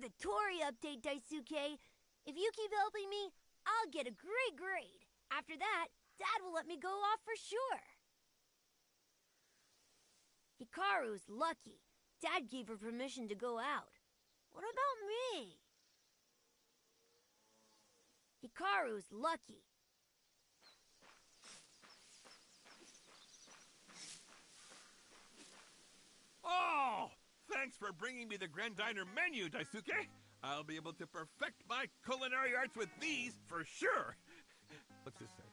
the Tori update, Daisuke. If you keep helping me, I'll get a great grade. After that, Dad will let me go off for sure. Hikaru's lucky. Dad gave her permission to go out. What about me? Hikaru's lucky. Oh! Thanks for bringing me the Grendizer menu, Daisuke. I'll be able to perfect my culinary arts with these for sure. What's this say?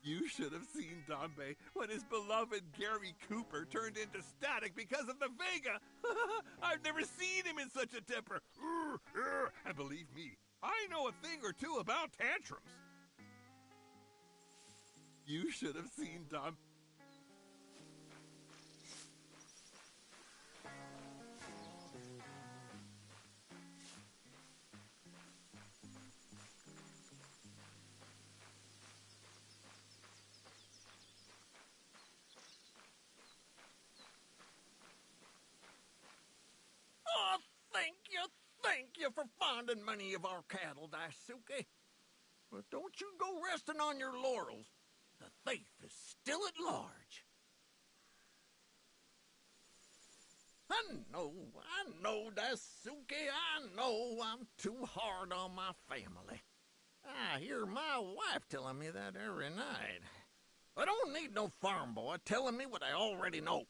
You should have seen Danbei when his beloved Gary Cooper turned into static because of the Vega. I've never seen him in such a temper. And believe me, I know a thing or two about tantrums. You should have seen Danbei. Oh, thank you for finding many of our cattle, Daisuke. But don't you go resting on your laurels. The thief is still at large. I know, Daisuke, I know I'm too hard on my family. I hear my wife telling me that every night. I don't need no farm boy telling me what I already know.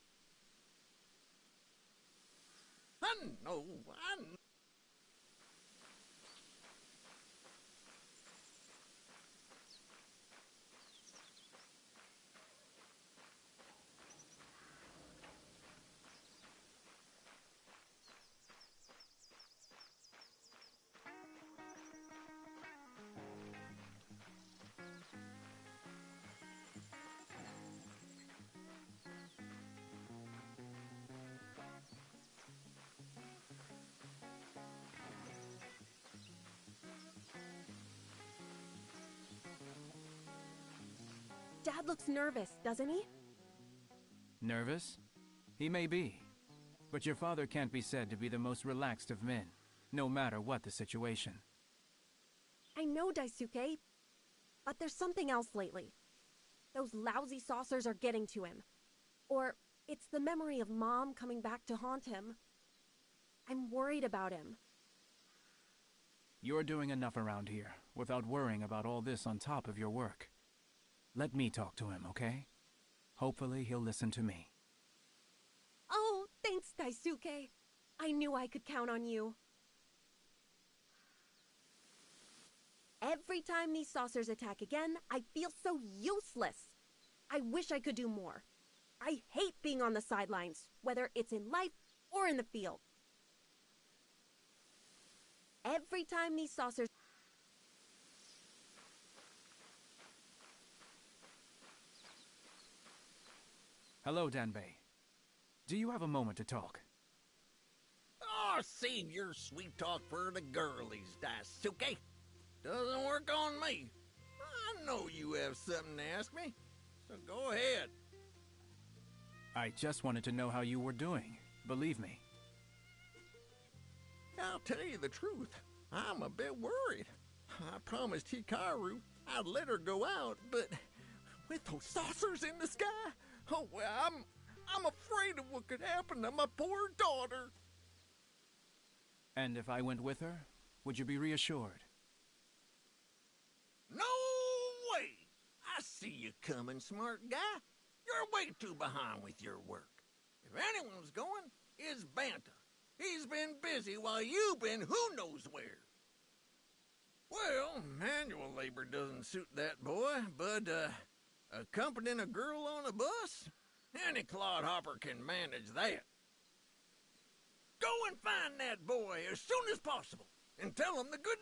I know. Dad looks nervous, doesn't he? Nervous? He may be. But your father can't be said to be the most relaxed of men, no matter what the situation. I know, Daisuke, but there's something else lately. Those lousy saucers are getting to him. Or it's the memory of Mom coming back to haunt him. I'm worried about him. You're doing enough around here, without worrying about all this on top of your work. Let me talk to him, okay? Hopefully he'll listen to me. Oh, thanks, Daisuke. I knew I could count on you. Every time these saucers attack again, I feel so useless. I wish I could do more. I hate being on the sidelines, whether it's in life or in the field. Every time these saucers... Hello, Danbei. Do you have a moment to talk? Oh, save your sweet talk for the girlies, Daisuke. Doesn't work on me. I know you have something to ask me, so go ahead. I just wanted to know how you were doing, believe me. I'll tell you the truth. I'm a bit worried. I promised Hikaru I'd let her go out, but with those saucers in the sky, oh, well, I'm afraid of what could happen to my poor daughter. And if I went with her, would you be reassured? No way! I see you coming, smart guy. You're way too behind with your work. If anyone's going, it's Banta. He's been busy while you've been who knows where. Well, manual labor doesn't suit that boy, but, accompanying a girl on a bus? Any clodhopper can manage that. Go and find that boy as soon as possible, and tell him the good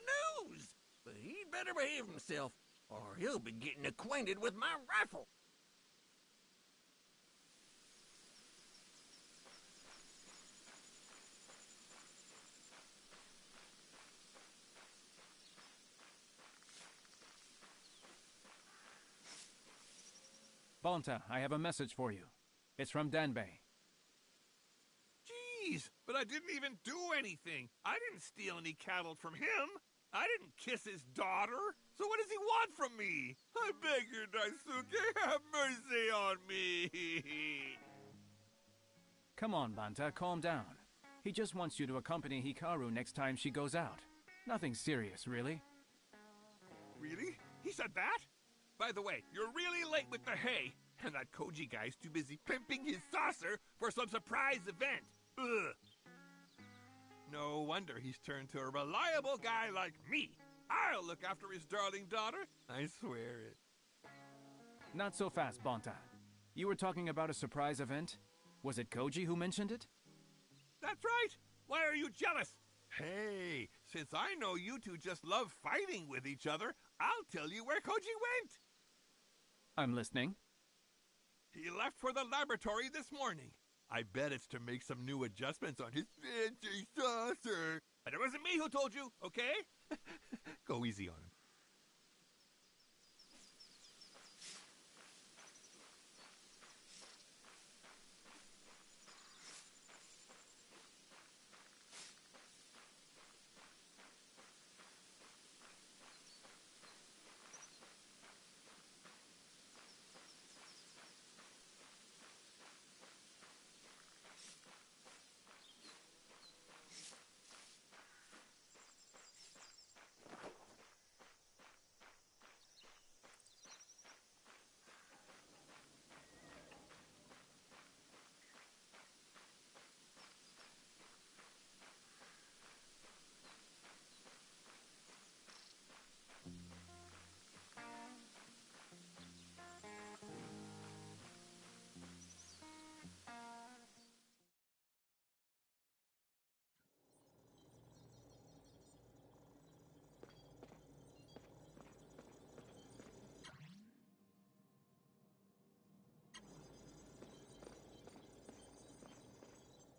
news. But he'd better behave himself, or he'll be getting acquainted with my rifle. Bonta, I have a message for you. It's from Danbei. Jeez, but I didn't even do anything. I didn't steal any cattle from him. I didn't kiss his daughter. So what does he want from me? I beg you, Daisuke, have mercy on me. Come on, Banta, calm down. He just wants you to accompany Hikaru next time she goes out. Nothing serious, really. Really? He said that? By the way, you're really late with the hay, and that Koji guy's too busy pimping his saucer for some surprise event. Ugh. No wonder he's turned to a reliable guy like me. I'll look after his darling daughter. I swear it. Not so fast, Banta. You were talking about a surprise event? Was it Koji who mentioned it? That's right. Why are you jealous? Hey, since I know you two just love fighting with each other, I'll tell you where Koji went. I'm listening. He left for the laboratory this morning. I bet it's to make some new adjustments on his fancy saucer. But it wasn't me who told you, okay? Go easy on him.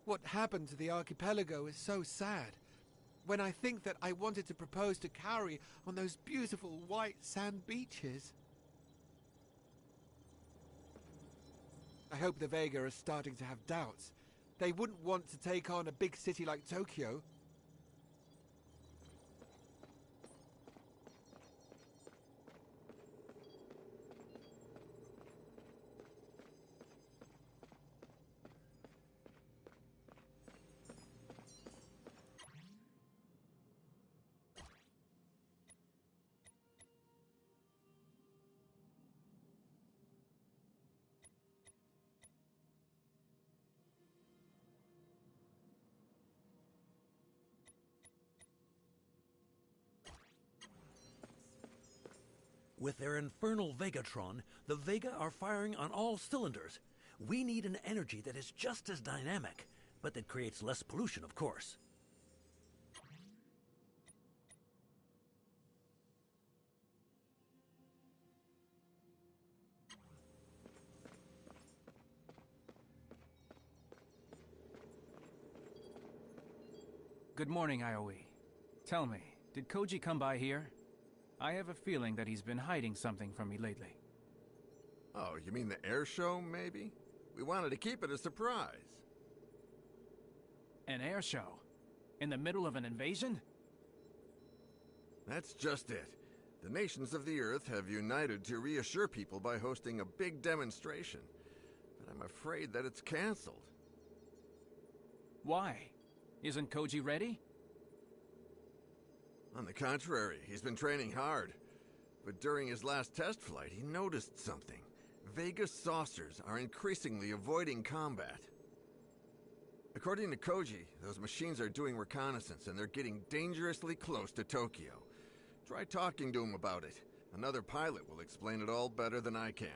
What happened to the archipelago is so sad. When I think that I wanted to propose to Kaori on those beautiful white sand beaches. I hope the Vega are starting to have doubts. They wouldn't want to take on a big city like Tokyo. With their infernal Vegatron, the Vega are firing on all cylinders. We need an energy that is just as dynamic, but that creates less pollution, of course. Good morning, Aoi. Tell me, did Koji come by here? I have a feeling that he's been hiding something from me lately. Oh, you mean the air show, maybe? We wanted to keep it a surprise. An air show? In the middle of an invasion? That's just it. The nations of the Earth have united to reassure people by hosting a big demonstration. But I'm afraid that it's canceled. Why? Isn't Koji ready? On the contrary, he's been training hard. But during his last test flight, he noticed something. Vega saucers are increasingly avoiding combat. According to Koji, those machines are doing reconnaissance and they're getting dangerously close to Tokyo. Try talking to him about it. Another pilot will explain it all better than I can.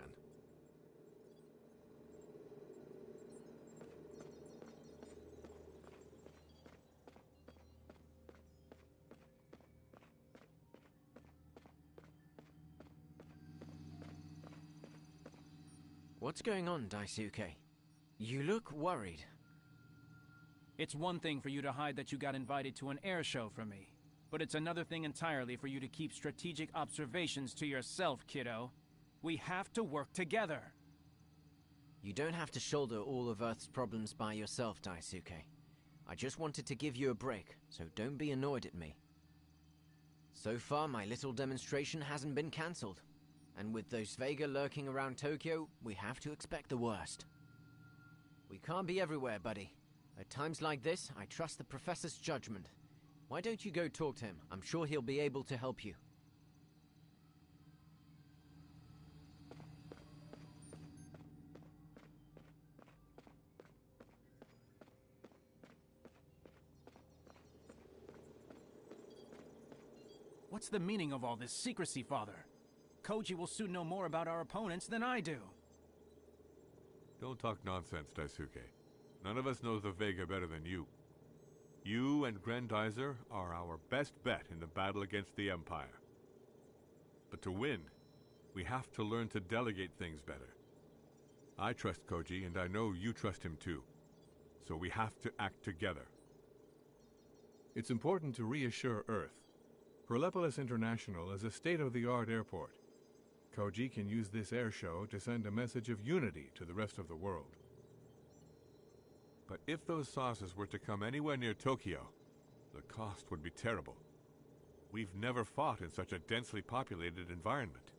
What's going on, Daisuke? You look worried. It's one thing for you to hide that you got invited to an air show from me, but it's another thing entirely for you to keep strategic observations to yourself, kiddo. We have to work together. You don't have to shoulder all of Earth's problems by yourself, Daisuke. I just wanted to give you a break, so don't be annoyed at me. So far, my little demonstration hasn't been cancelled. And with those Vega lurking around Tokyo, we have to expect the worst. We can't be everywhere, buddy. At times like this, I trust the Professor's judgment. Why don't you go talk to him? I'm sure he'll be able to help you. What's the meaning of all this secrecy, Father? Koji will soon know more about our opponents than I do. Don't talk nonsense, Daisuke. None of us knows the Vega better than you. You and Grendizer are our best bet in the battle against the Empire. But to win, we have to learn to delegate things better. I trust Koji, and I know you trust him too. So we have to act together. It's important to reassure Earth. Perlepolis International is a state-of-the-art airport. Koji can use this air show to send a message of unity to the rest of the world. But if those saucers were to come anywhere near Tokyo, the cost would be terrible. We've never fought in such a densely populated environment.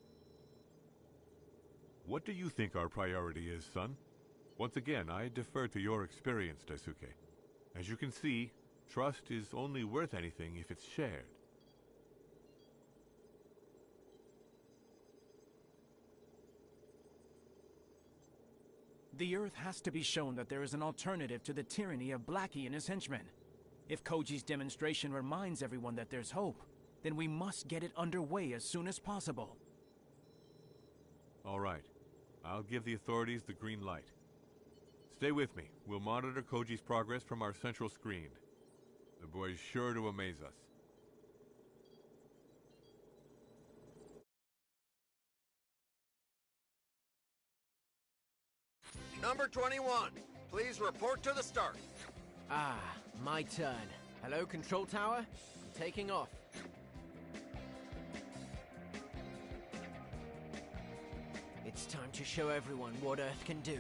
What do you think our priority is, son? Once again, I defer to your experience, Daisuke. As you can see, trust is only worth anything if it's shared. The Earth has to be shown that there is an alternative to the tyranny of Blackie and his henchmen. If Koji's demonstration reminds everyone that there's hope, then we must get it underway as soon as possible. All right. I'll give the authorities the green light. Stay with me. We'll monitor Koji's progress from our central screen. The boy's sure to amaze us. Number 21, please report to the start. Ah, my turn. Hello, Control Tower. I'm taking off. It's time to show everyone what Earth can do.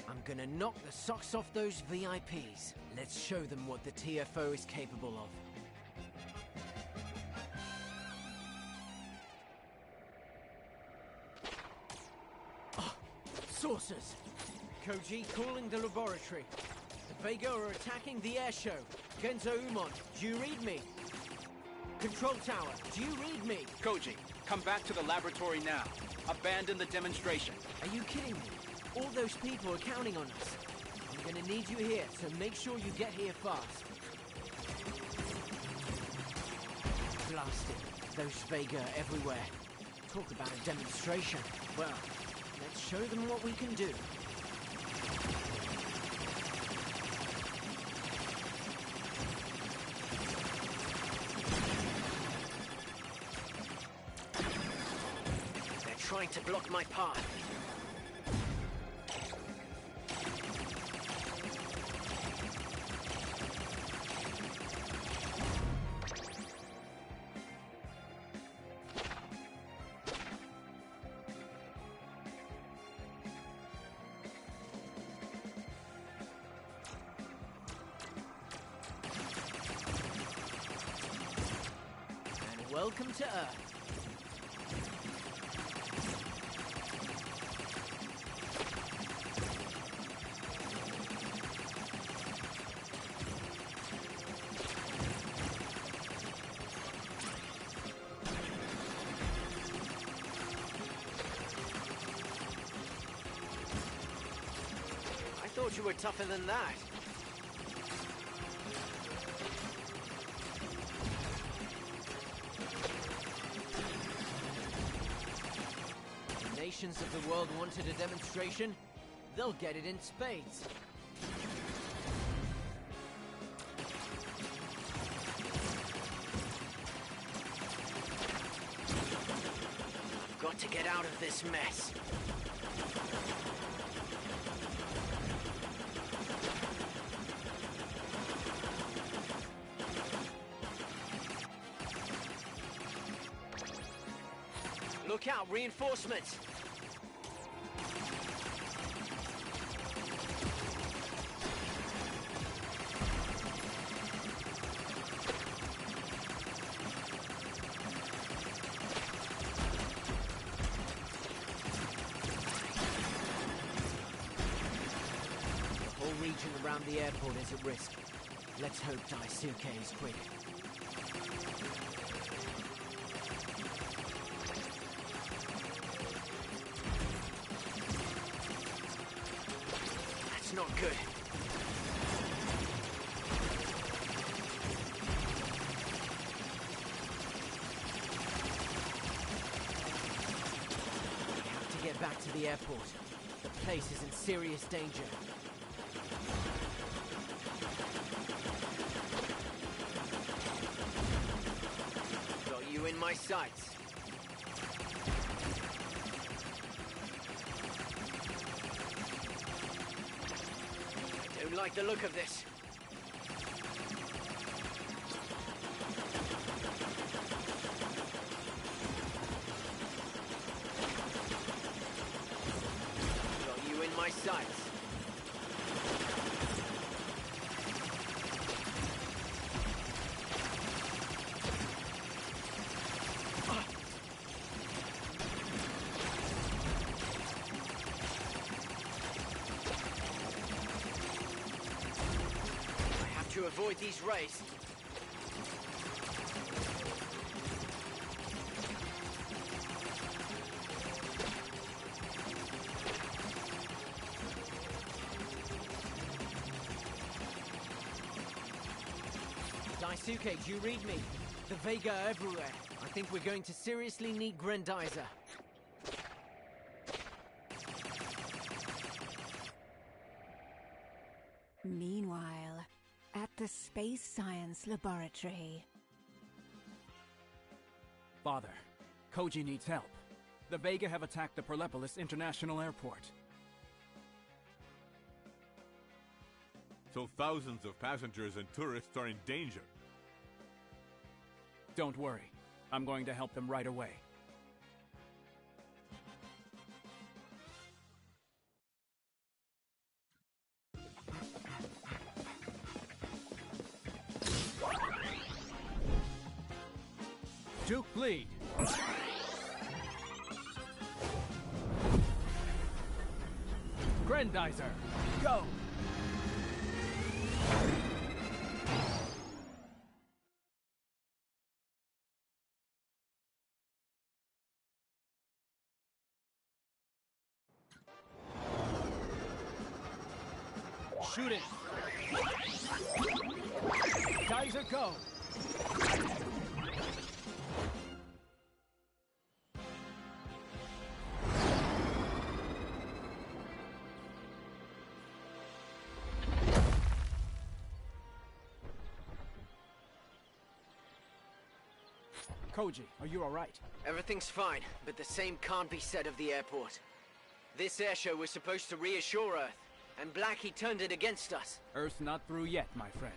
I'm gonna knock the socks off those VIPs. Let's show them what the TFO is capable of. Saucers! Koji calling the laboratory. The Vega are attacking the air show. Genzo Umon, do you read me? Control Tower, do you read me? Koji, come back to the laboratory now. Abandon the demonstration. Are you kidding me? All those people are counting on us. I'm gonna need you here, so make sure you get here fast. Blasted. Those Vega everywhere. Talk about a demonstration. Well, let's show them what we can do. They're trying to block my path. Welcome to Earth. I thought you were tougher than that. Nations of the world wanted a demonstration, they'll get it in spades. I've got to get out of this mess. Look out, reinforcements! The whole region around the airport is at risk. Let's hope Daisuke is quick. That's not good. We have to get back to the airport. The place is in serious danger. Got you in my sights. I don't like the look of this. Got you in my sights. To avoid these rays. Daisuke, do you read me? The Vega are everywhere. I think we're going to seriously need Grendizer. Meanwhile, at the Space Science Laboratory. Father, Koji needs help. The Vega have attacked the Perlepolis International Airport. So thousands of passengers and tourists are in danger. Don't worry. I'm going to help them right away. Duke lead. Grendizer, go! Shoot it! Geyser, go! Koji, are you alright? Everything's fine, but the same can't be said of the airport. This airshow was supposed to reassure Earth, and Blackie turned it against us. Earth's not through yet, my friend.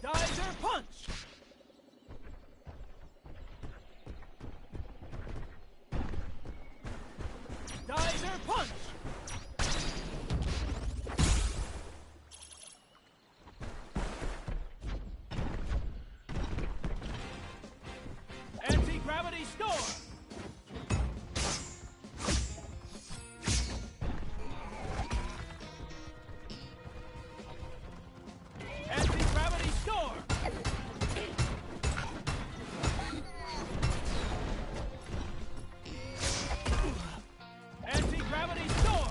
Geyser punch! Geyser punch! Anti-gravity storm! Anti-gravity storm! Anti-gravity storm!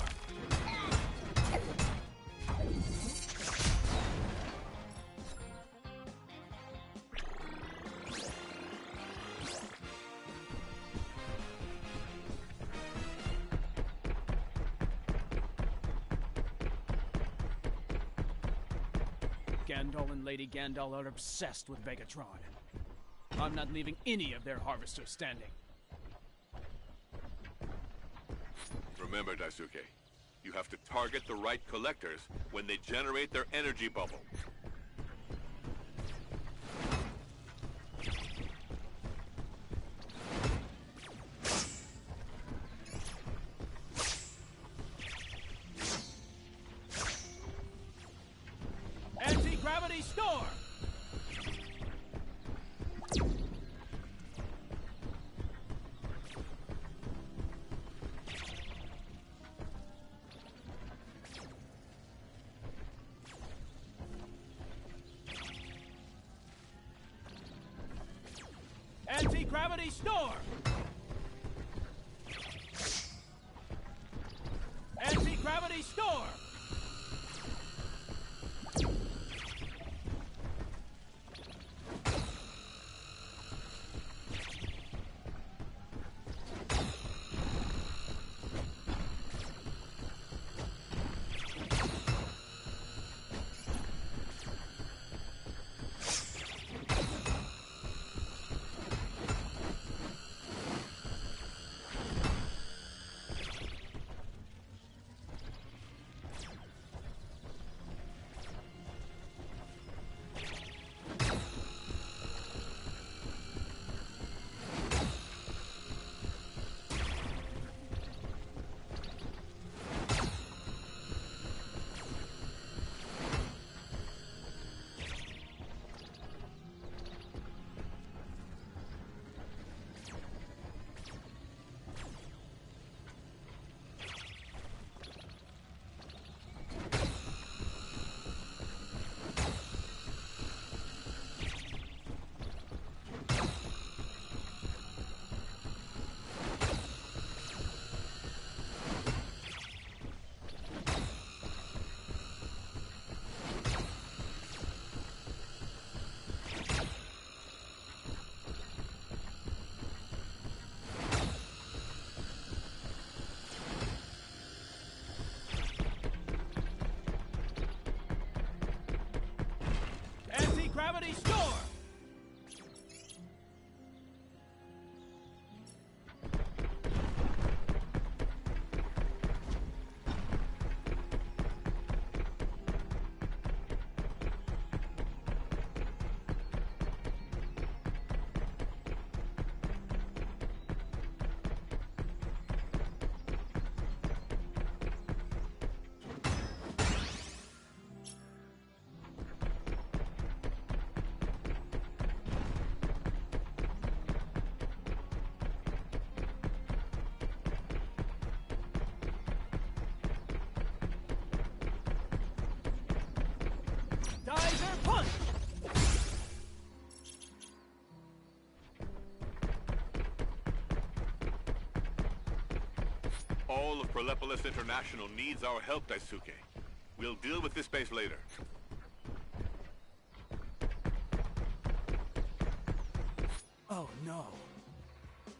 Gandalf and Lady Gandalf are obsessed with Vegatron. I'm not leaving any of their harvesters standing. Remember, Daisuke, you have to target the right collectors when they generate their energy bubble. Anti-gravity storm! Anti-gravity storm! Anti-gravity storm! Anti-gravity storm! Geyser punch! All of Perlepolis International needs our help, Daisuke. We'll deal with this base later. Oh no.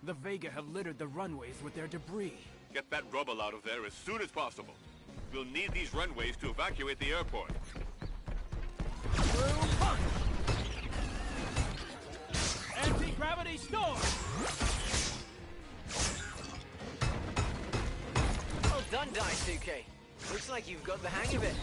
The Vega have littered the runways with their debris. Get that rubble out of there as soon as possible. We'll need these runways to evacuate the airport. Through punch! Anti-gravity storm! Well done, Daisuke. Looks like you've got the hang of it.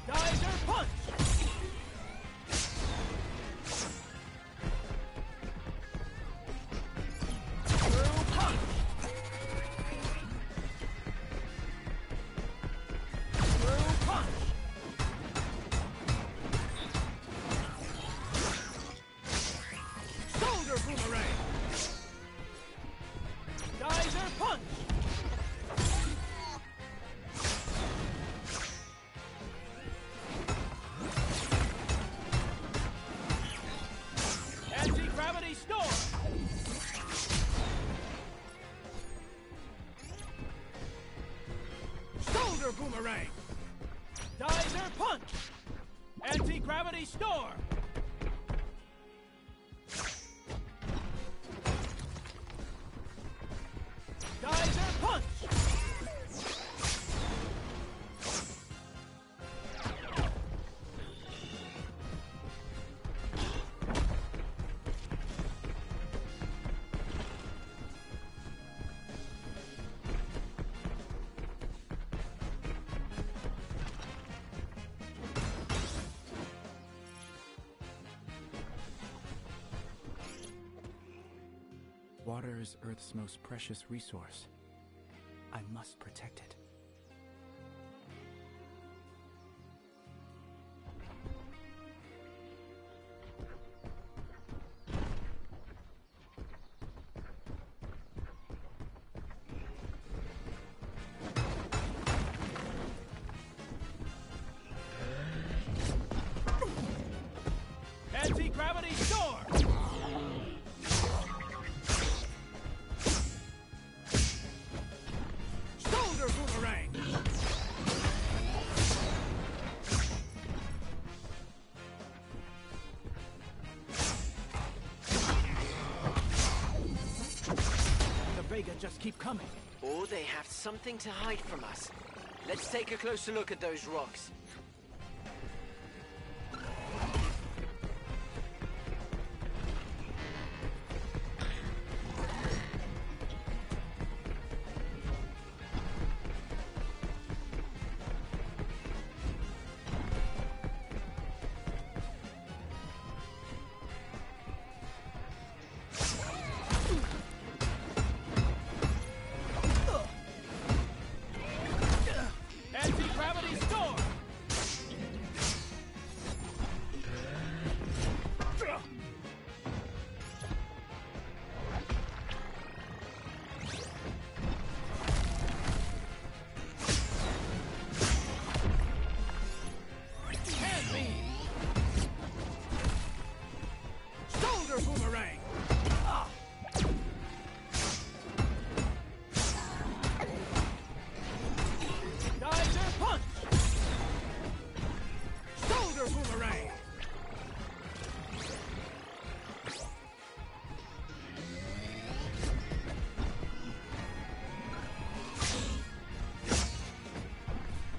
Geyser punch! Through punch! Through punch! Shoulder boomerang! Geyser punch! Anti-gravity storm! Shoulder boomerang! Geyser punch! Anti-gravity storm! Geyser punch! Water is Earth's most precious resource. I must protect it. Anti-gravity storm! Shoulder boomerang! The Vega just keep coming. Or they have something to hide from us. Let's take a closer look at those rocks. Anti-gravity storm! Hand beam! Shoulder boomerang! Geyser punch! Shoulder boomerang!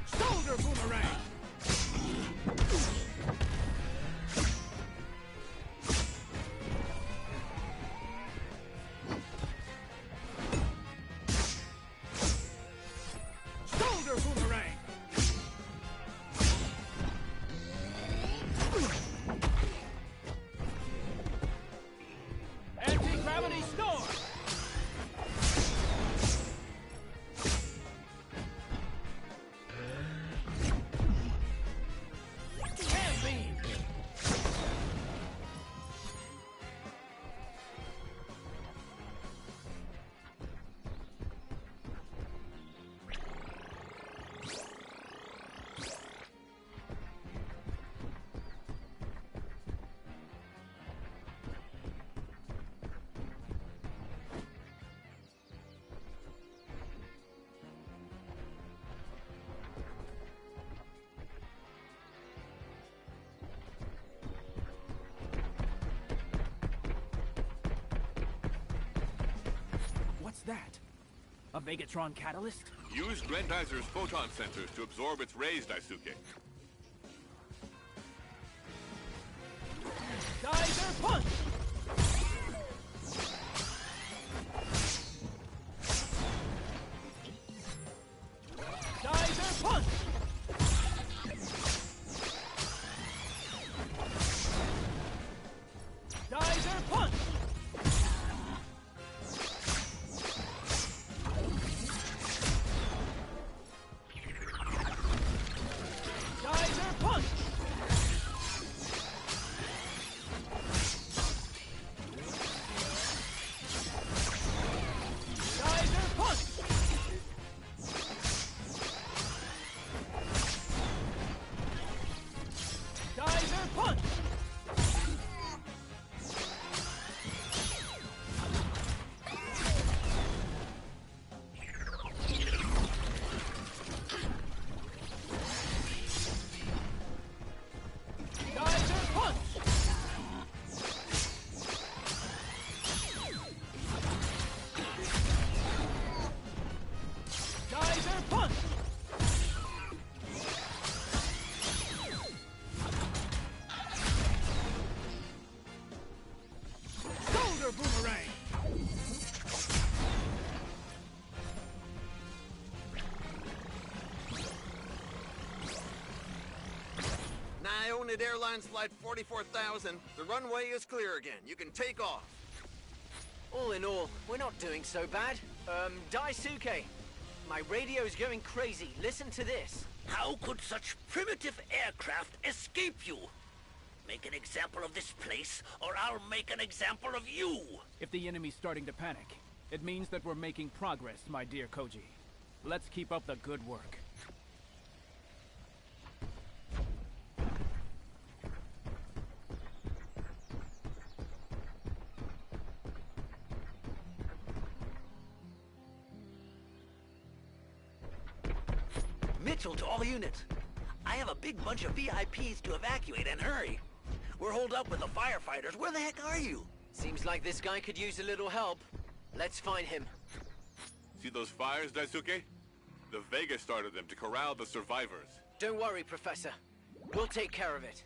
Shoulder boomerang! Shoulder boomerang! Anti-gravity storm! Hand beam! What's that? A Vegatron catalyst? Use Grendizer's photon sensors to absorb its rays, Daisuke. Geyser punch! Geyser punch! United Airlines Flight 44,000. The runway is clear again. You can take off. All in all, we're not doing so bad. Daisuke, my radio's going crazy. Listen to this. How could such primitive aircraft escape you? Make an example of this place, or I'll make an example of you! If the enemy's starting to panic, it means that we're making progress, my dear Koji. Let's keep up the good work. Mitchell to all units. I have a big bunch of VIPs to evacuate and hurry. We're holed up with the firefighters. Where the heck are you? Seems like this guy could use a little help. Let's find him. See those fires, Daisuke? The Vega started them to corral the survivors. Don't worry, Professor. We'll take care of it.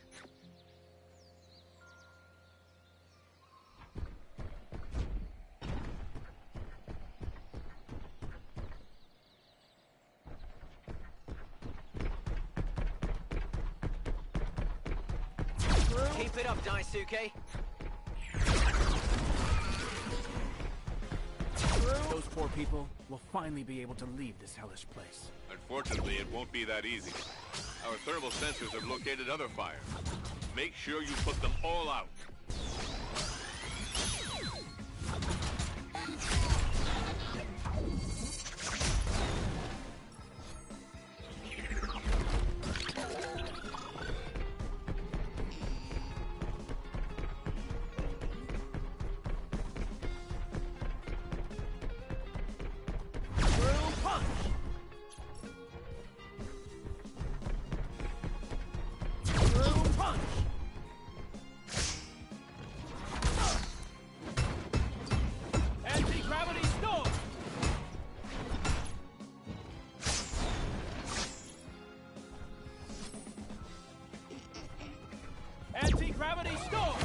Keep it up, Daisuke. Those poor people will finally be able to leave this hellish place. Unfortunately, it won't be that easy. Our thermal sensors have located other fires. Make sure you put them all out. Anti-gravity storm!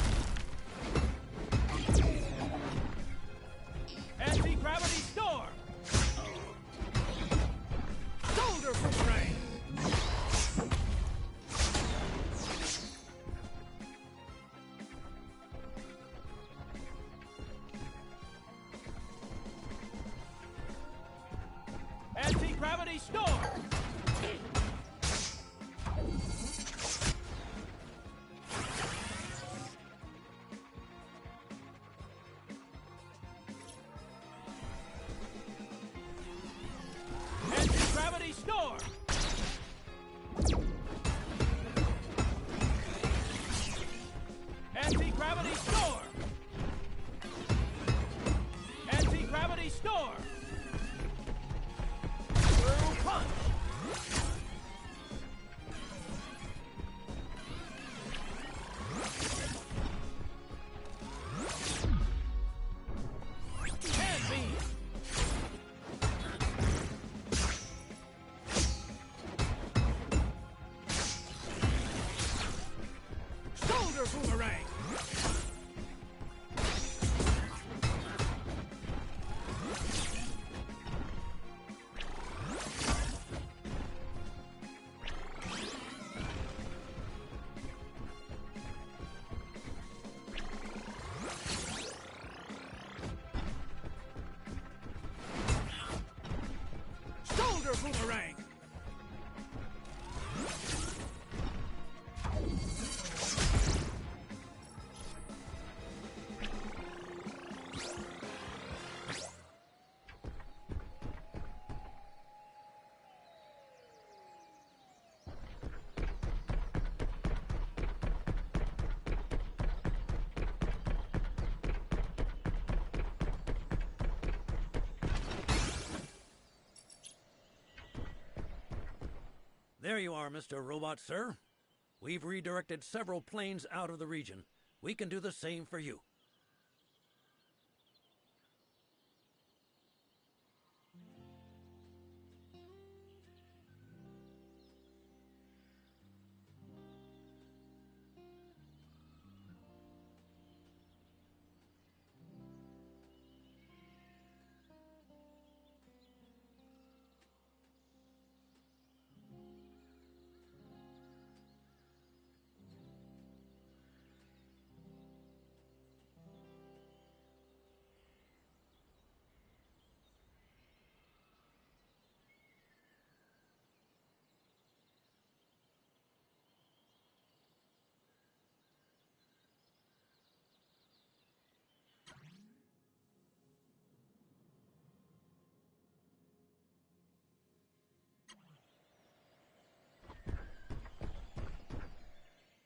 Anti-gravity storm! Shoulder boomerang! Anti-gravity storm! Anti-gravity storm! Anti-gravity storm! Anti-gravity storm! Through punch! Hand beam! Shoulder boomerang! Shoulder boomerang! There you are, Mr. Robot, sir. We've redirected several planes out of the region. We can do the same for you.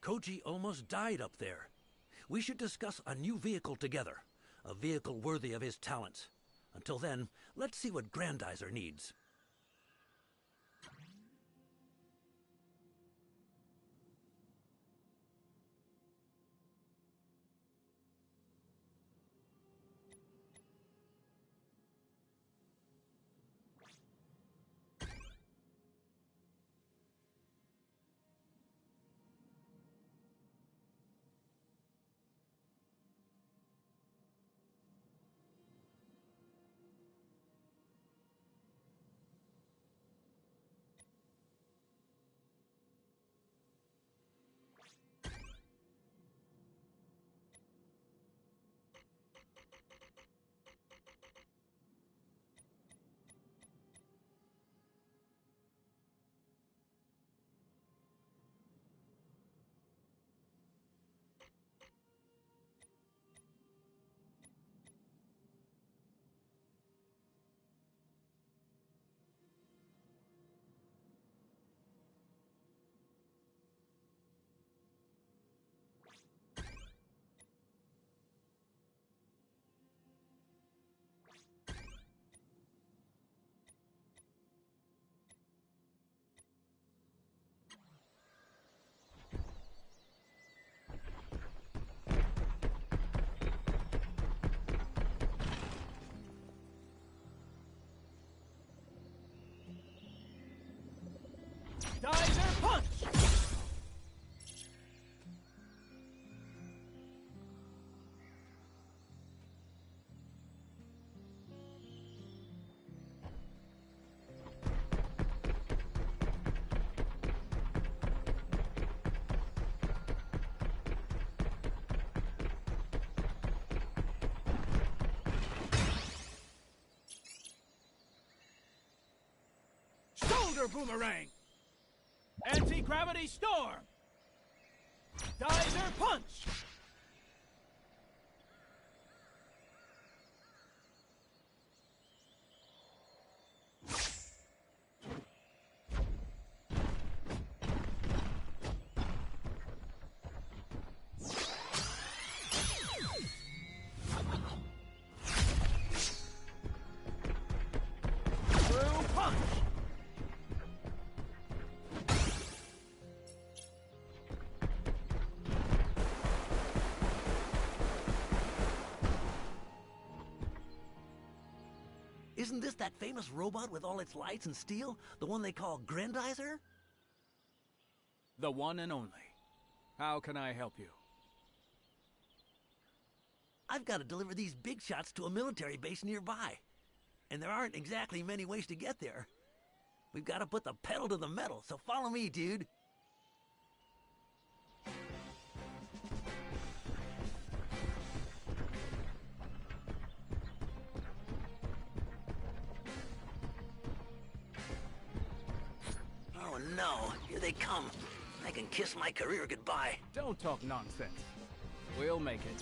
Koji almost died up there. We should discuss a new vehicle together. A vehicle worthy of his talents. Until then, let's see what Grendizer needs. Grendizer punch! Shoulder boomerang! Anti-gravity storm! Geyser punch! Through punch! Isn't this that famous robot with all its lights and steel? The one they call Grendizer? The one and only. How can I help you? I've got to deliver these big shots to a military base nearby. And there aren't exactly many ways to get there. We've got to put the pedal to the metal, so follow me, dude. Oh no, here they come. I can kiss my career goodbye. Don't talk nonsense. We'll make it.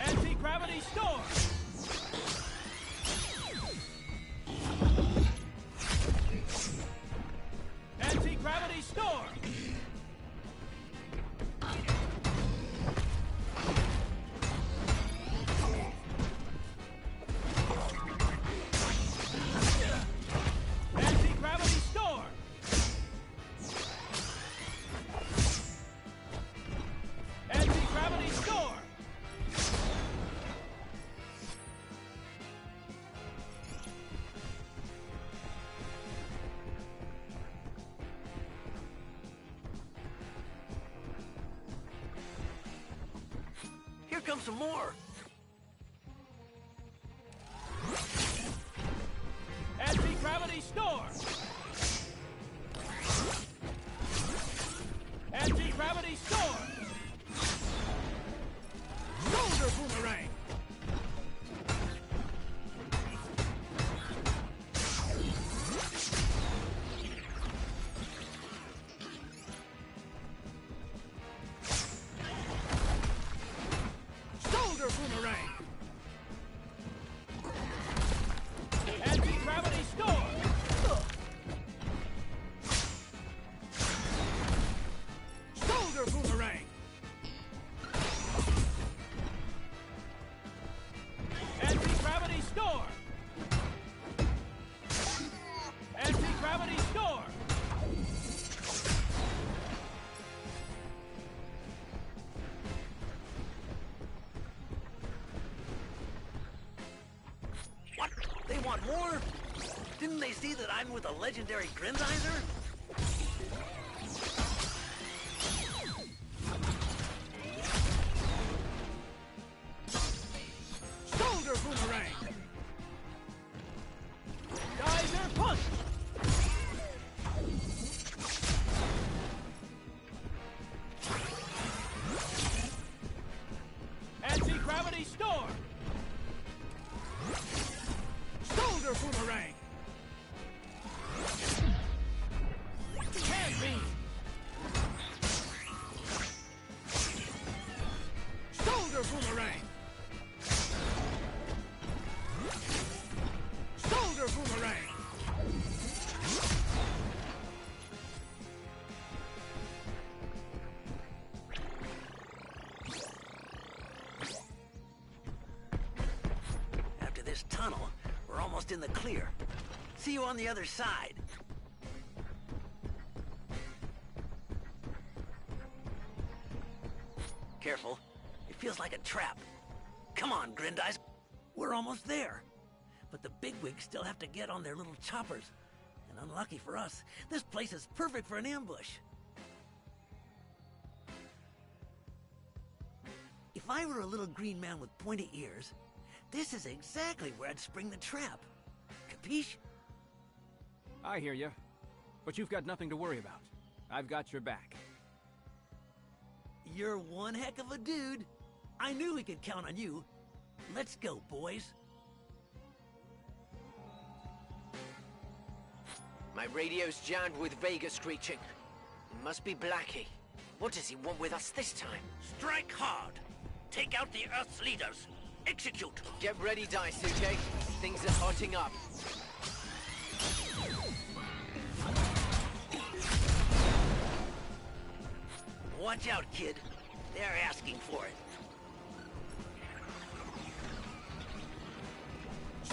Anti-gravity storm! Anti-gravity storm! Anti-gravity storm! Anti-gravity storm! Here comes some more. Anti-gravity storm! Anti-gravity storm! Shoulder boomerang! Anti-gravity storm! What? They want more? Didn't they see that I'm with a legendary Grendizer? Shoulder boomerang! Geyser punch! Anti-gravity storm! Shoulder boomerang! Hand beam! Shoulder boomerang! Shoulder boomerang! After this tunnel, we're almost in the clear. See you on the other side. Careful. It feels like a trap. Come on, Grendizer. We're almost there. But the bigwigs still have to get on their little choppers. And unlucky for us, this place is perfect for an ambush. If I were a little green man with pointy ears, this is exactly where I'd spring the trap. Capiche? I hear you. But you've got nothing to worry about. I've got your back. You're one heck of a dude. I knew we could count on you. Let's go, boys. My radio's jammed with Vega screeching. It must be Blackie. What does he want with us this time? Strike hard. Take out the Earth's leaders. Execute. Get ready, Daisuke. Things are hotting up. Watch out, kid. They're asking for it.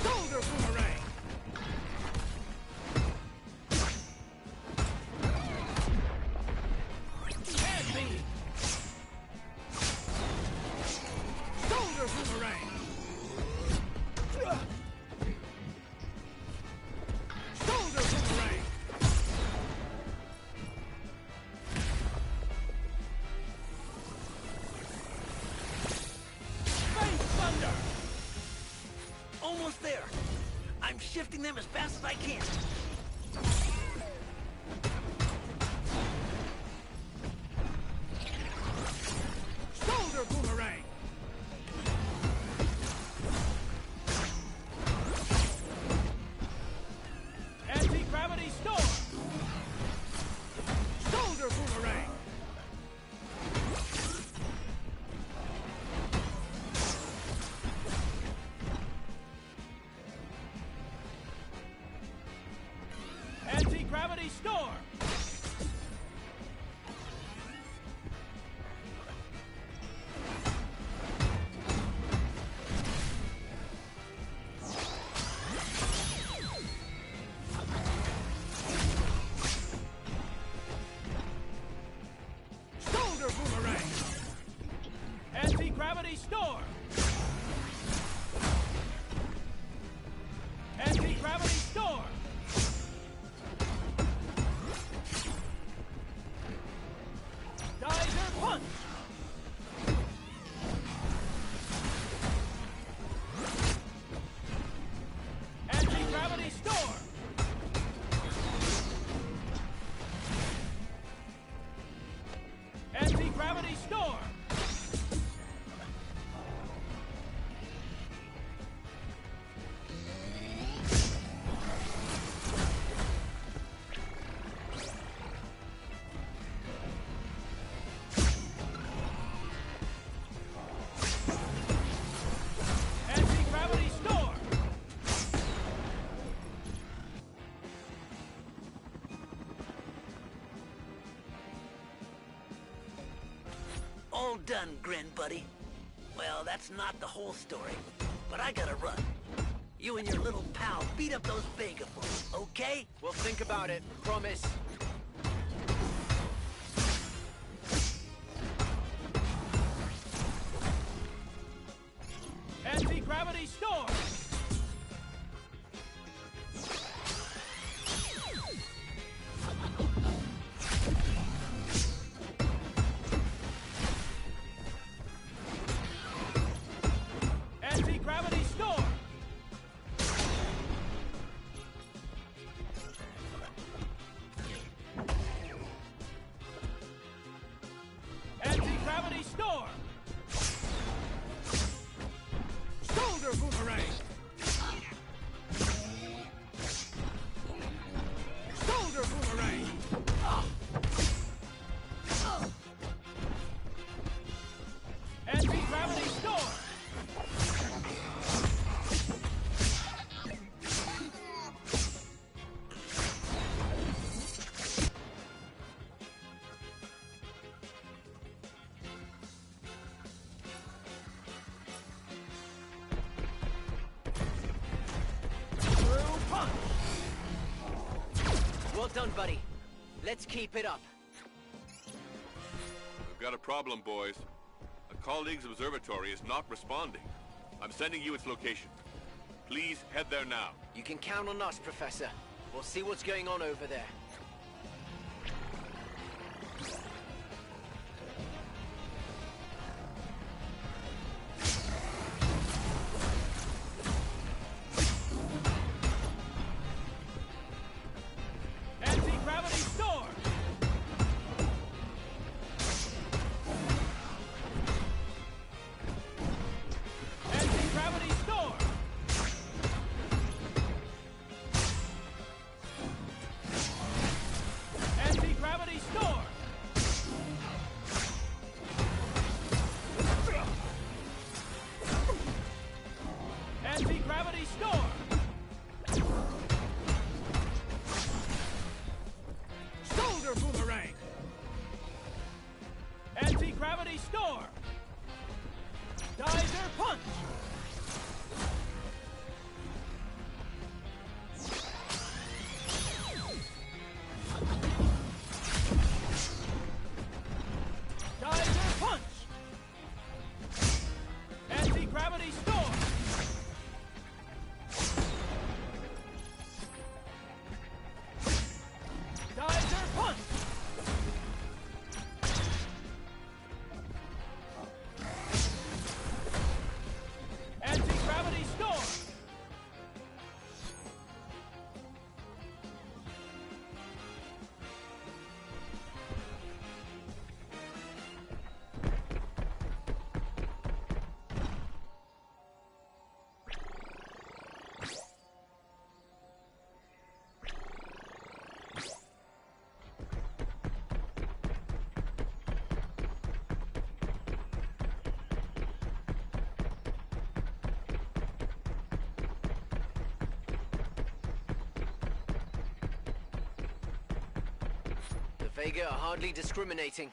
Shoulder boomerang! Hand beam! Shoulder boomerang! Shoulder boomerang! Face thunder! Almost there. I'm shifting them as fast as I can. Shoulder boomerang! Anti-gravity storm! Shoulder boomerang! Anti-gravity storm! Shoulder boomerang! Anti-gravity storm! Anti-gravity storm! Geyser punch! Anti-gravity storm! Anti-gravity storm! Anti-gravity storm! All done, Gren buddy. Well, that's not the whole story, but I gotta run. You and your little pal beat up those Vega folks, okay? okay? We'll think about it, promise. Anti-gravity storm! Anti-gravity storm! Anti-gravity storm! Shoulder boomerang! Shoulder boomerang! Anti-gravity storm! Well done, buddy. Let's keep it up. We've got a problem, boys. A colleague's observatory is not responding. I'm sending you its location. Please head there now. You can count on us, Professor. We'll see what's going on over there. Anti-gravity storm! Anti-gravity storm! Anti-gravity storm! Anti-gravity storm! Shoulder boomerang! Anti-gravity storm! Geyser punch! Geyser punch! Anti-gravity storm! Geyser punch! Anti-gravity storm! The Vega are hardly discriminating.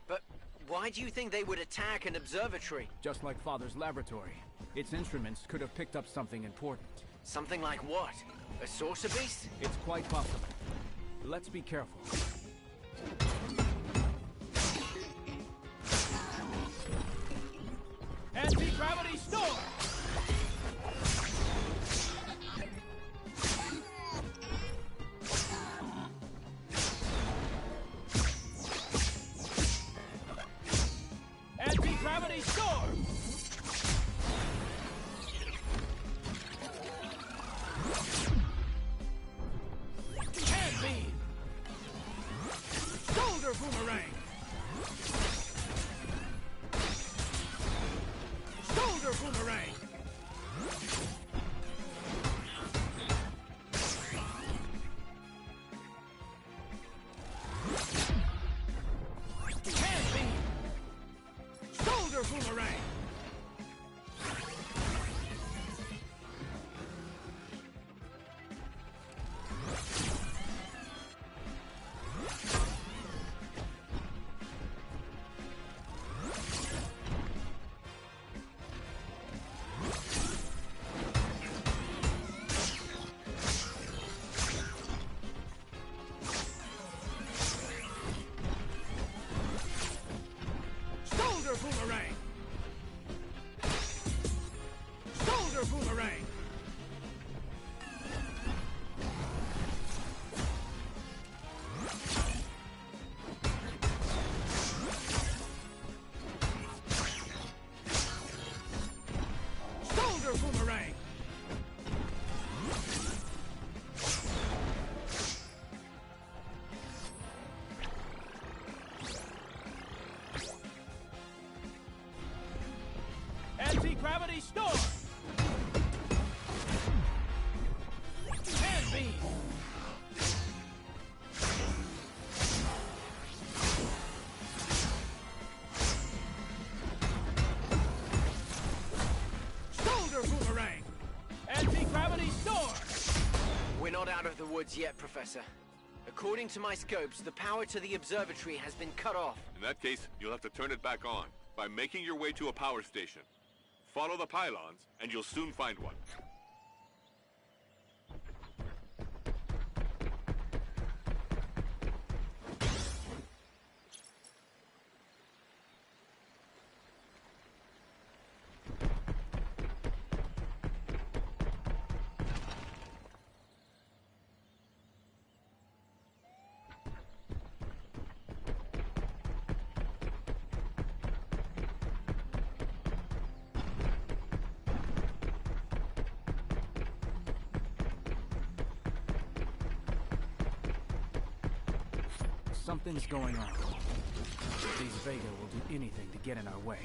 But why do you think they would attack an observatory? Just like Father's laboratory. Its instruments could have picked up something important. Something like what? A saucer beast? It's quite possible. Let's be careful. Anti-gravity storm! Anti-gravity storm! Hand beam! Shoulder boomerang! Shoulder boomerang! of the woods yet, Professor. According to my scopes, the power to the observatory has been cut off. In that case, you'll have to turn it back on by making your way to a power station. Follow the pylons, and you'll soon find one. Something's going on. These Vega will do anything to get in our way.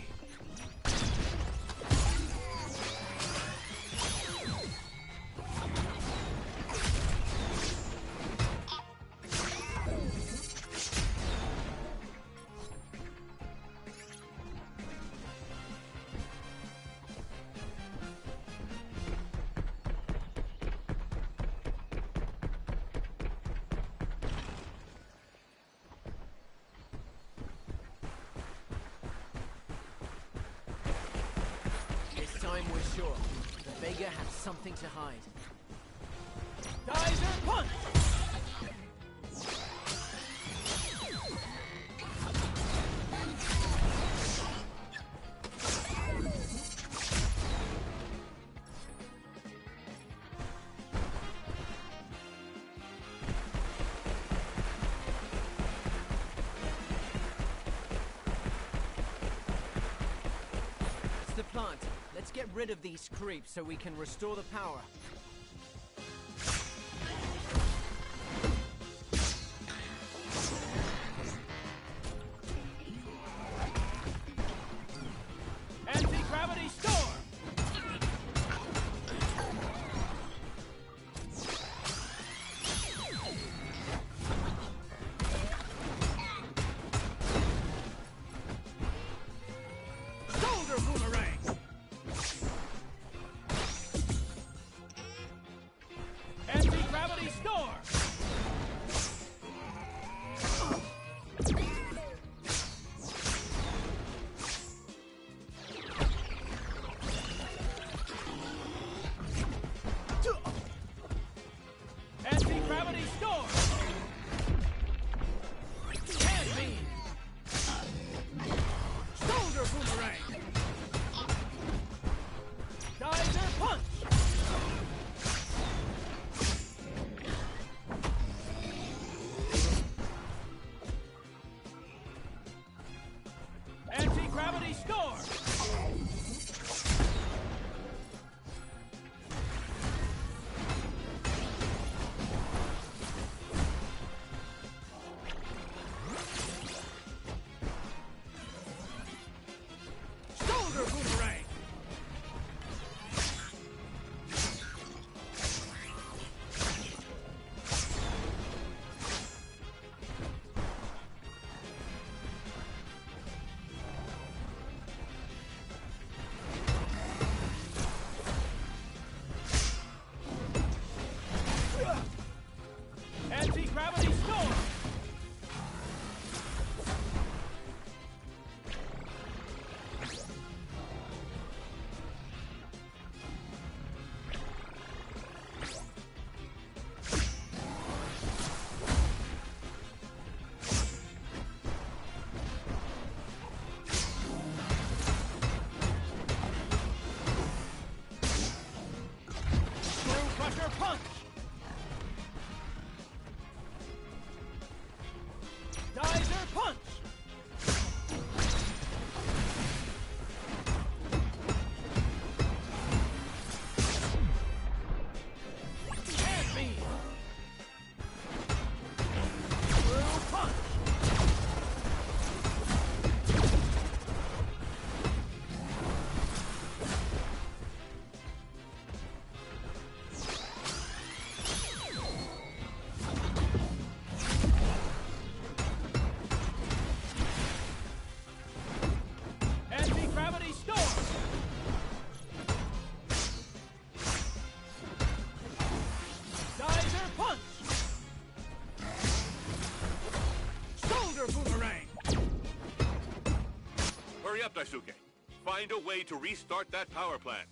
We're sure. The Vega has something to hide. Geyser punch! It's the plant. Let's get rid of these creeps so we can restore the power. Anti-gravity storm! Shoulder boomerang! Anti-gravity storm! Anti-gravity storm! Hand beam! Shoulder boomerang! Geyser punch! Daisuke. Find a way to restart that power plant.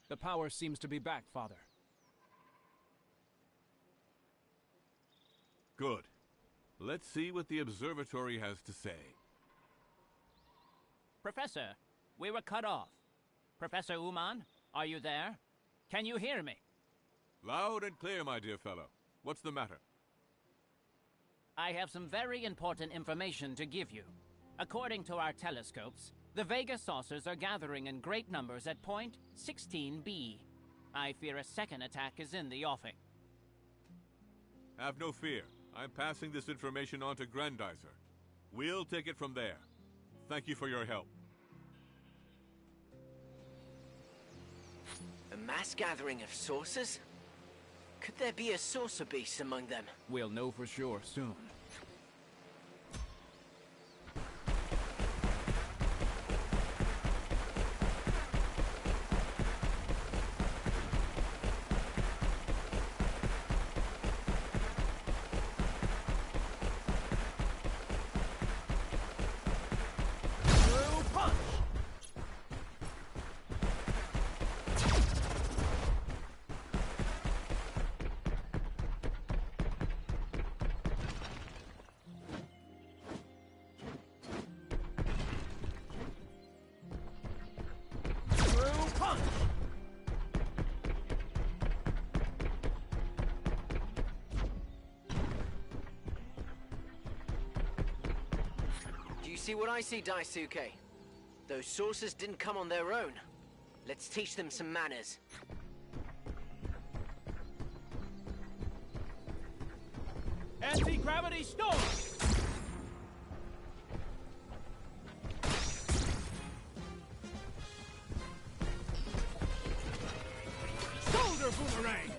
The power seems to be back, Father. Good. Let's see what the observatory has to say. Professor, we were cut off. Professor Uman, are you there? Can you hear me? Loud and clear, my dear fellow. What's the matter? I have some very important information to give you. According to our telescopes, the Vega saucers are gathering in great numbers at point 16B. I fear a second attack is in the offing. Have no fear. I'm passing this information on to Grendizer. We'll take it from there. Thank you for your help. A mass gathering of saucers? Could there be a saucer beast among them? We'll know for sure soon. See what I see, Daisuke? Those saucers didn't come on their own. Let's teach them some manners. Anti-gravity storm! Shoulder boomerang!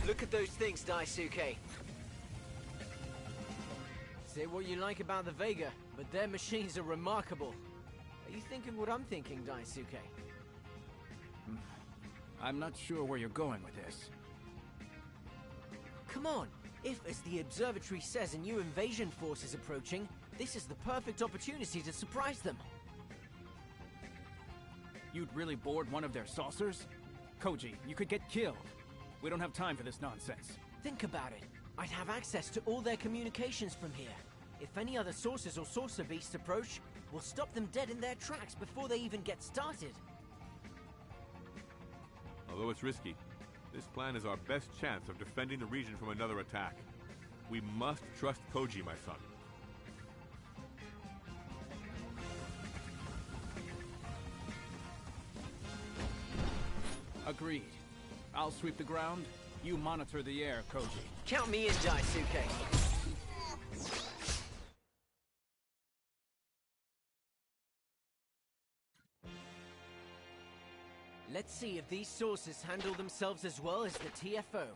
Look at those things, Daisuke. Say what you like about the Vega, but their machines are remarkable. Are you thinking what I'm thinking, Daisuke? I'm not sure where you're going with this. Come on! If, as the observatory says, a new invasion force is approaching, this is the perfect opportunity to surprise them. You'd really board one of their saucers? Koji, you could get killed. We don't have time for this nonsense. Think about it. I'd have access to all their communications from here. If any other saucers or saucer beasts approach, we'll stop them dead in their tracks before they even get started. Although it's risky, this plan is our best chance of defending the region from another attack. We must trust Koji, my son. Agreed. I'll sweep the ground, you monitor the air, Koji. Count me in, Daisuke. Let's see if these saucers handle themselves as well as the TFO.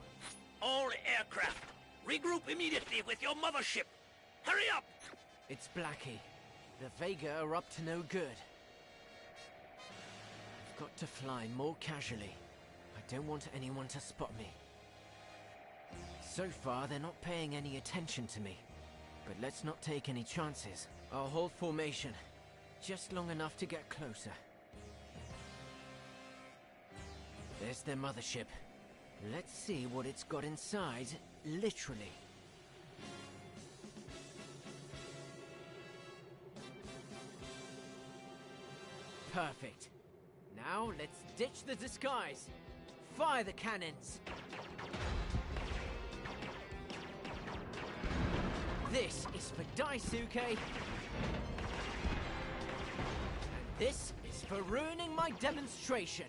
All aircraft, regroup immediately with your mothership. Hurry up! It's Blackie. The Vega are up to no good. I've got to fly more casually. I don't want anyone to spot me. So far, they're not paying any attention to me. But let's not take any chances. I'll hold formation. Just long enough to get closer. There's their mothership. Let's see what it's got inside, literally. Perfect. Now let's ditch the disguise. Fire the cannons. This is for Daisuke. And this is for ruining my demonstration.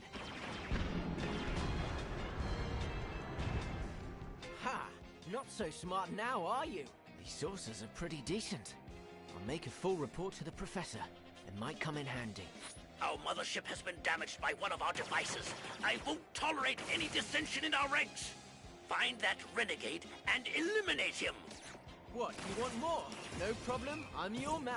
Ha! Not so smart now, are you? These saucers are pretty decent. I'll make a full report to the professor. It might come in handy. Our mothership has been damaged by one of our devices. I won't tolerate any dissension in our ranks. Find that renegade and eliminate him. What, you want more? No problem, I'm your man.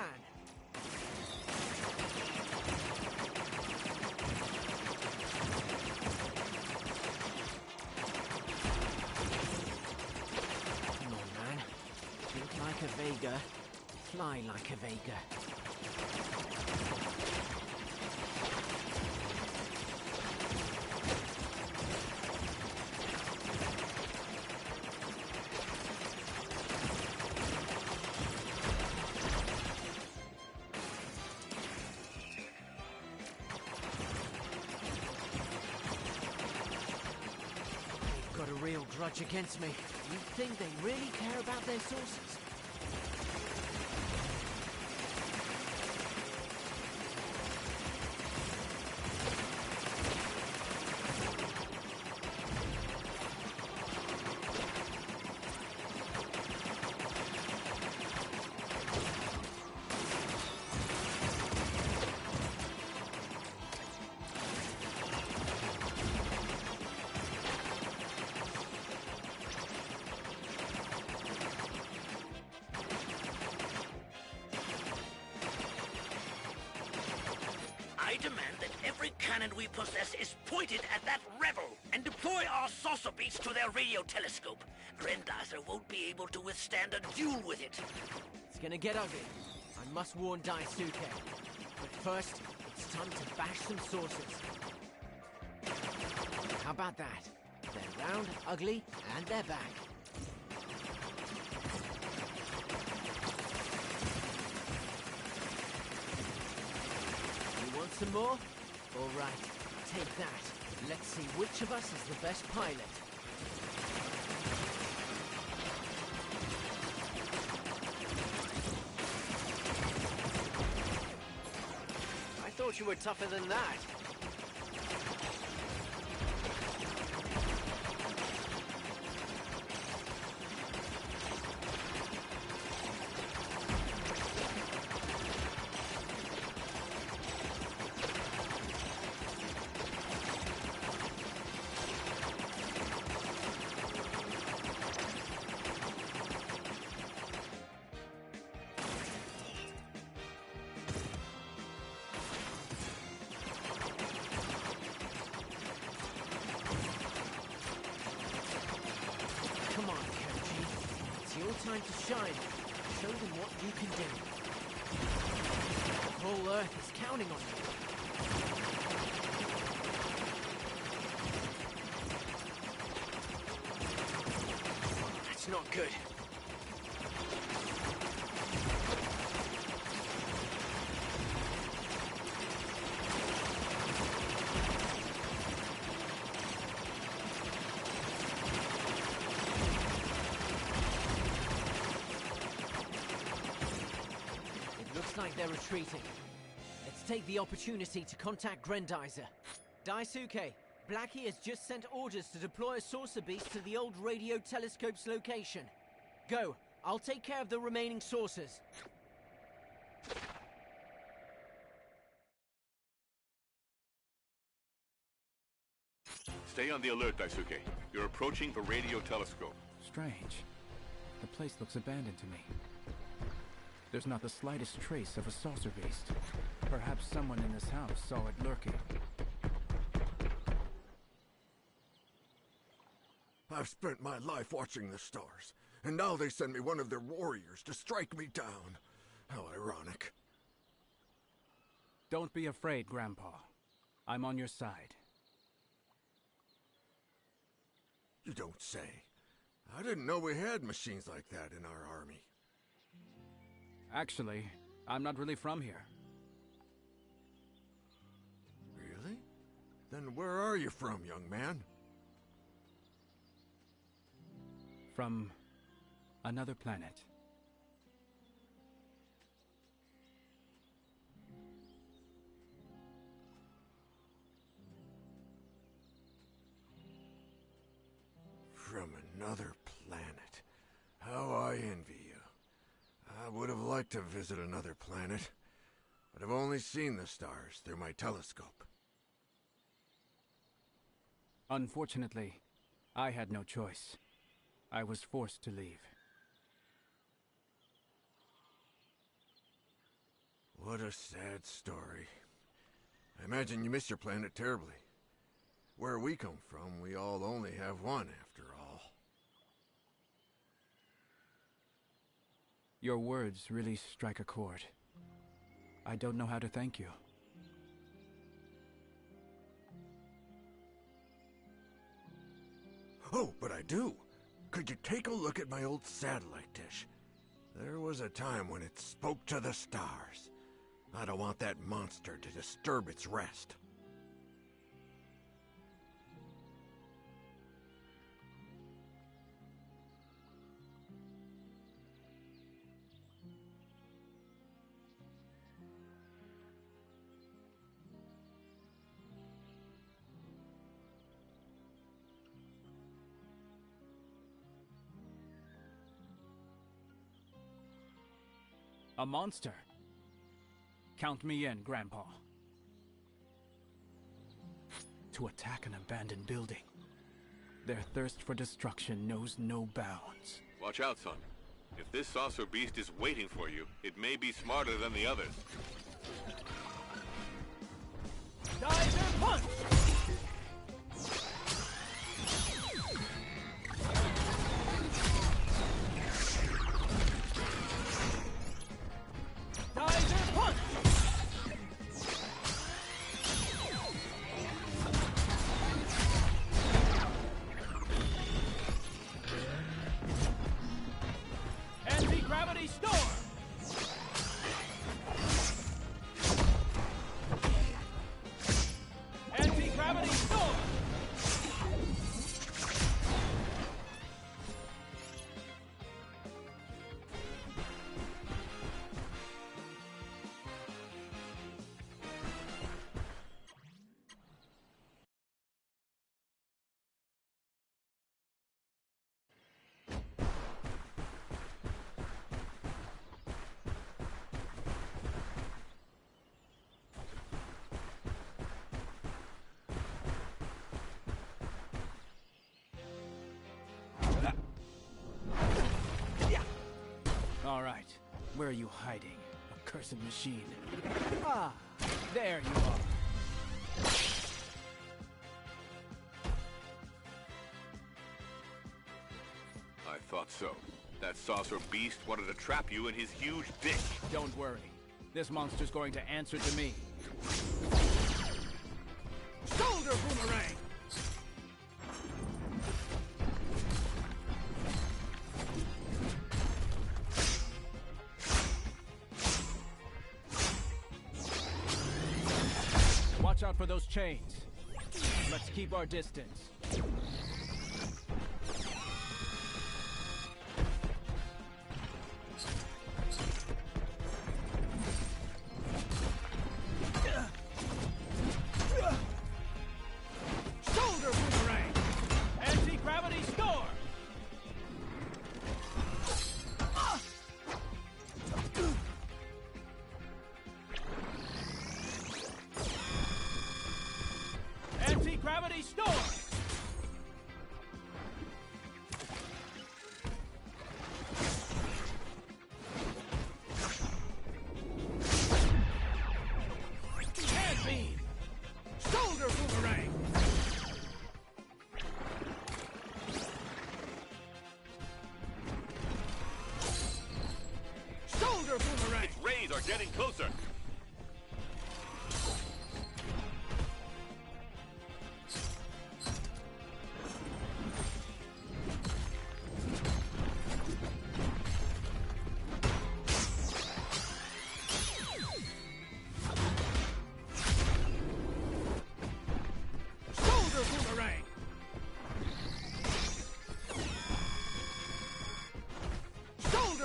Come on, man. Think like a Vega, fly like a Vega. Got a real grudge against me. You think they really care about their sources? I demand that every cannon we possess is pointed at that rebel and deploy our saucer beats to their radio telescope. Grendizer won't be able to withstand a duel with it. It's gonna get ugly. I must warn Daisuke. But first, it's time to bash some sources. How about that? They're round, ugly, and they're back. You want some more? All right, take that. Let's see which of us is the best pilot. I thought you were tougher than that. Come on, Koji. It's your time to shine. Show them what you can do. The whole Earth is counting on you. That's not good. Looks like they're retreating. Let's take the opportunity to contact Grendizer. Daisuke, Blackie has just sent orders to deploy a saucer beast to the old radio telescope's location. Go, I'll take care of the remaining saucers. Stay on the alert, Daisuke. You're approaching the radio telescope. Strange. The place looks abandoned to me. There's not the slightest trace of a saucer beast. Perhaps someone in this house saw it lurking. I've spent my life watching the stars, and now they send me one of their warriors to strike me down. How ironic. Don't be afraid, Grandpa. I'm on your side. You don't say. I didn't know we had machines like that in our army. Actually, I'm not really from here. Then where are you from, young man? From another planet. From another planet. How I envy you. I would have liked to visit another planet, but I've only seen the stars through my telescope. Unfortunately, I had no choice. I was forced to leave. What a sad story. I imagine you miss your planet terribly. Where we come from, we all only have one, after all. Your words really strike a chord. I don't know how to thank you. Oh, but I do. Could you take a look at my old satellite dish? There was a time when it spoke to the stars. I don't want that monster to disturb its rest. A monster? Count me in, Grandpa. To attack an abandoned building. Their thirst for destruction knows no bounds. Watch out, son. If this saucer beast is waiting for you, it may be smarter than the others. Geyser punch! Geyser punch! Anti-gravity storm! Anti-gravity storm! All right, where are you hiding, accursed machine? Ah, there you are. I thought so. That saucer beast wanted to trap you in his huge dick. Don't worry, this monster's going to answer to me. Shoulder boomerang! Watch out for those chains. Let's keep our distance. Shoulder boomerang! Anti-gravity storm! Anti-gravity storm! Hand beam! Shoulder boomerang! Shoulder boomerang! Its rays are getting closer.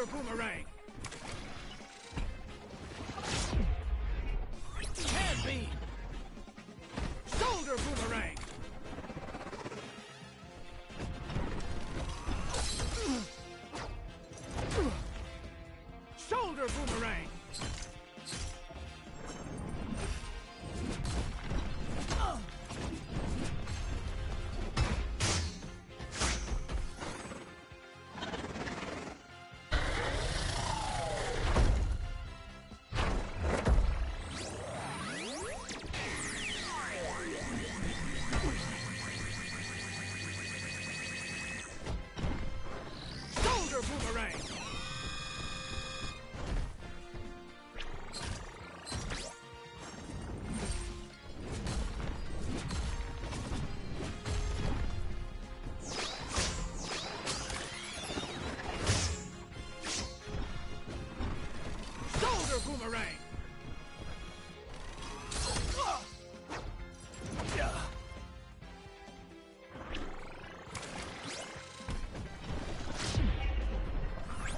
Shoulder boomerang! Hand beam! Shoulder boomerang! Shoulder boomerang! Shoulder boomerang! Shoulder boomerang!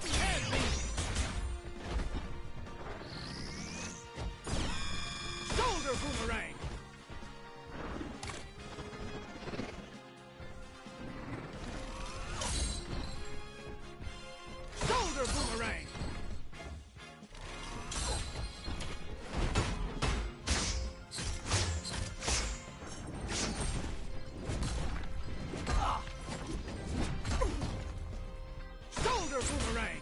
Hand beam! Shoulder boomerang! Shoulder boomerang! Shoulder boomerang!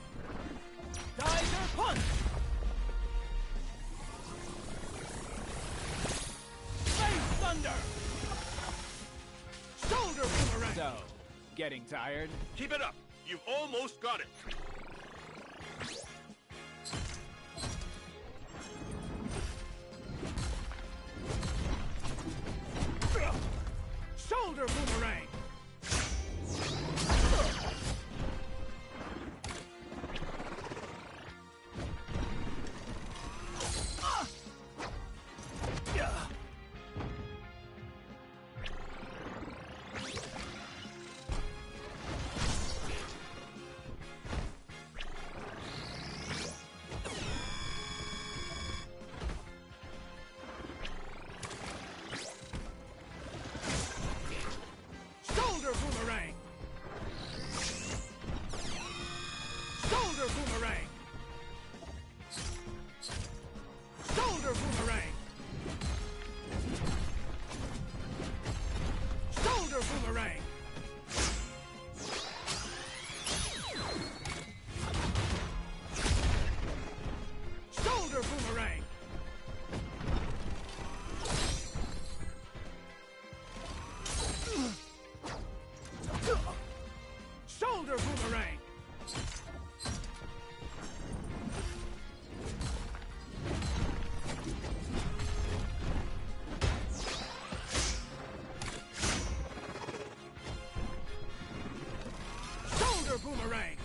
Geyser punch! Face thunder! Shoulder boomerang! So, getting tired? Keep it up! You've almost got it! Shoulder boomerang! Shoulder boomerang! Shoulder boomerang! Shoulder boomerang! Shoulder boomerang! Shoulder boomerang! Shoulder boomerang! Shoulder boomerang!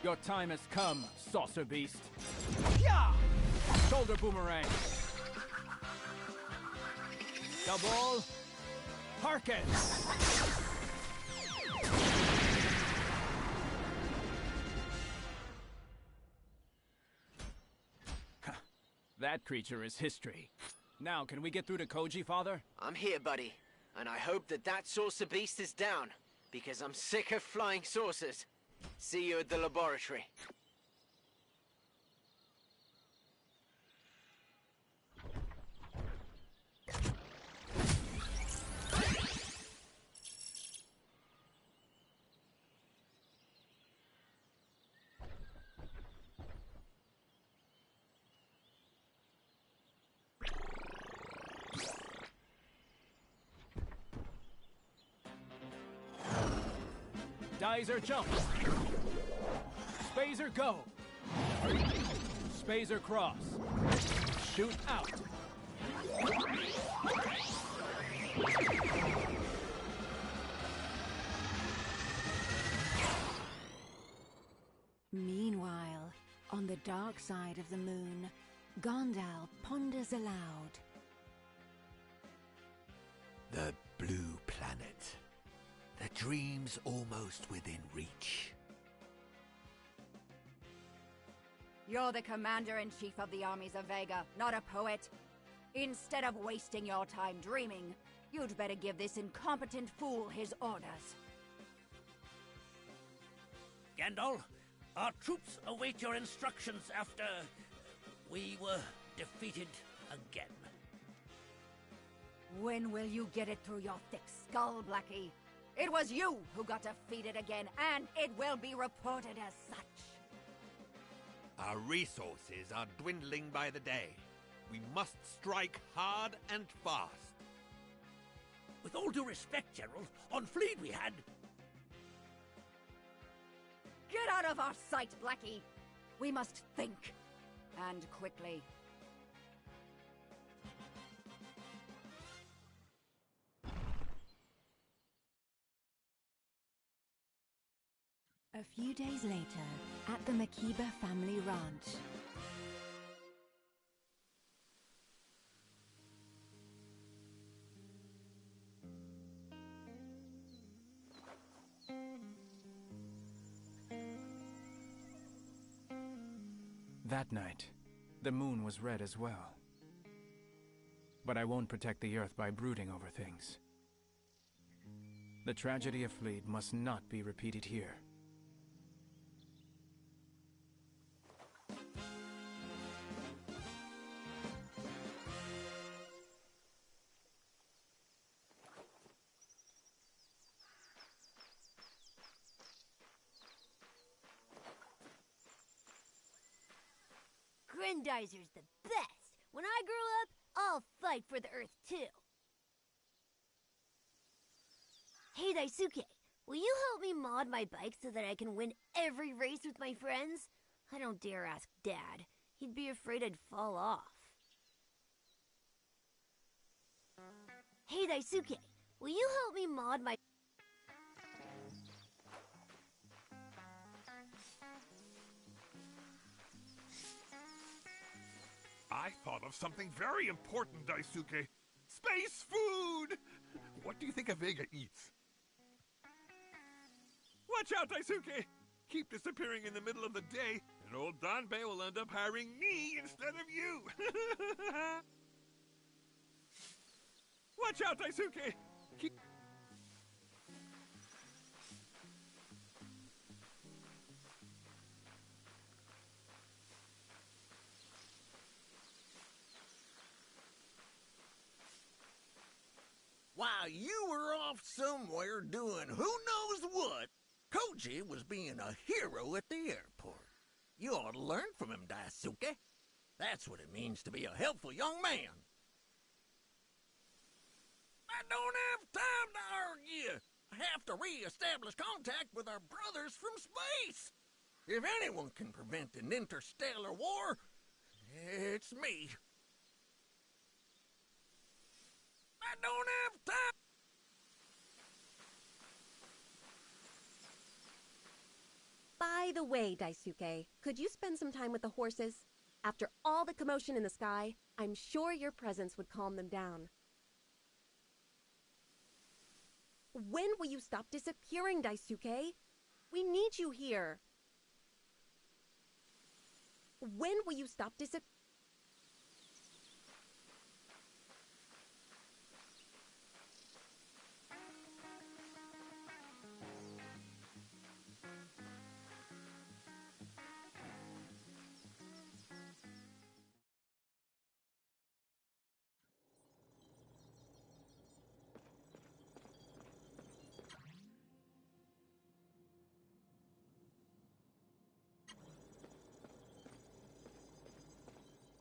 Your time has come, saucer beast. Yeah! Shoulder boomerang. Double. Harken. That creature is history. Now, can we get through to Koji, Father? I'm here, buddy. And I hope that that saucer beast is down, because I'm sick of flying saucers. See you at the laboratory. Geyser jump. Spazer go. Spazer cross. Shoot out. Meanwhile, on the dark side of the moon, Gondal ponders aloud. The blue planet. The dream's almost within reach. You're the commander-in-chief of the armies of Vega, not a poet. Instead of wasting your time dreaming, you'd better give this incompetent fool his orders. Gandalf, our troops await your instructions after we were defeated again. When will you get it through your thick skull, Blackie? It was you who got defeated again, and it will be reported as such. Our resources are dwindling by the day. We must strike hard and fast. With all due respect, General, on Fleet we had... Get out of our sight, Blackie! We must think, and quickly. A few days later, at the Makiba family ranch. That night, the moon was red as well. But I won't protect the Earth by brooding over things. The tragedy of Fleet must not be repeated here. Grendizer's the best. When I grow up, I'll fight for the Earth too. Hey Daisuke, will you help me mod my bike so that I can win every race with my friends? I don't dare ask Dad. He'd be afraid I'd fall off. Hey Daisuke, will you help me mod my... I thought of something very important, Daisuke. Space food! What do you think a Vega eats? Watch out, Daisuke! Keep disappearing in the middle of the day, and old Danbei will end up hiring me instead of you! Watch out, Daisuke! Keep... While you were off somewhere doing who knows what, Koji was being a hero at the airport. You ought to learn from him, Daisuke. That's what it means to be a helpful young man. I don't have time to argue. I have to re-establish contact with our brothers from space. If anyone can prevent an interstellar war, it's me. I don't have time. By the way, Daisuke, could you spend some time with the horses? After all the commotion in the sky, I'm sure your presence would calm them down. When will you stop disappearing, Daisuke? We need you here. When will you stop disappearing?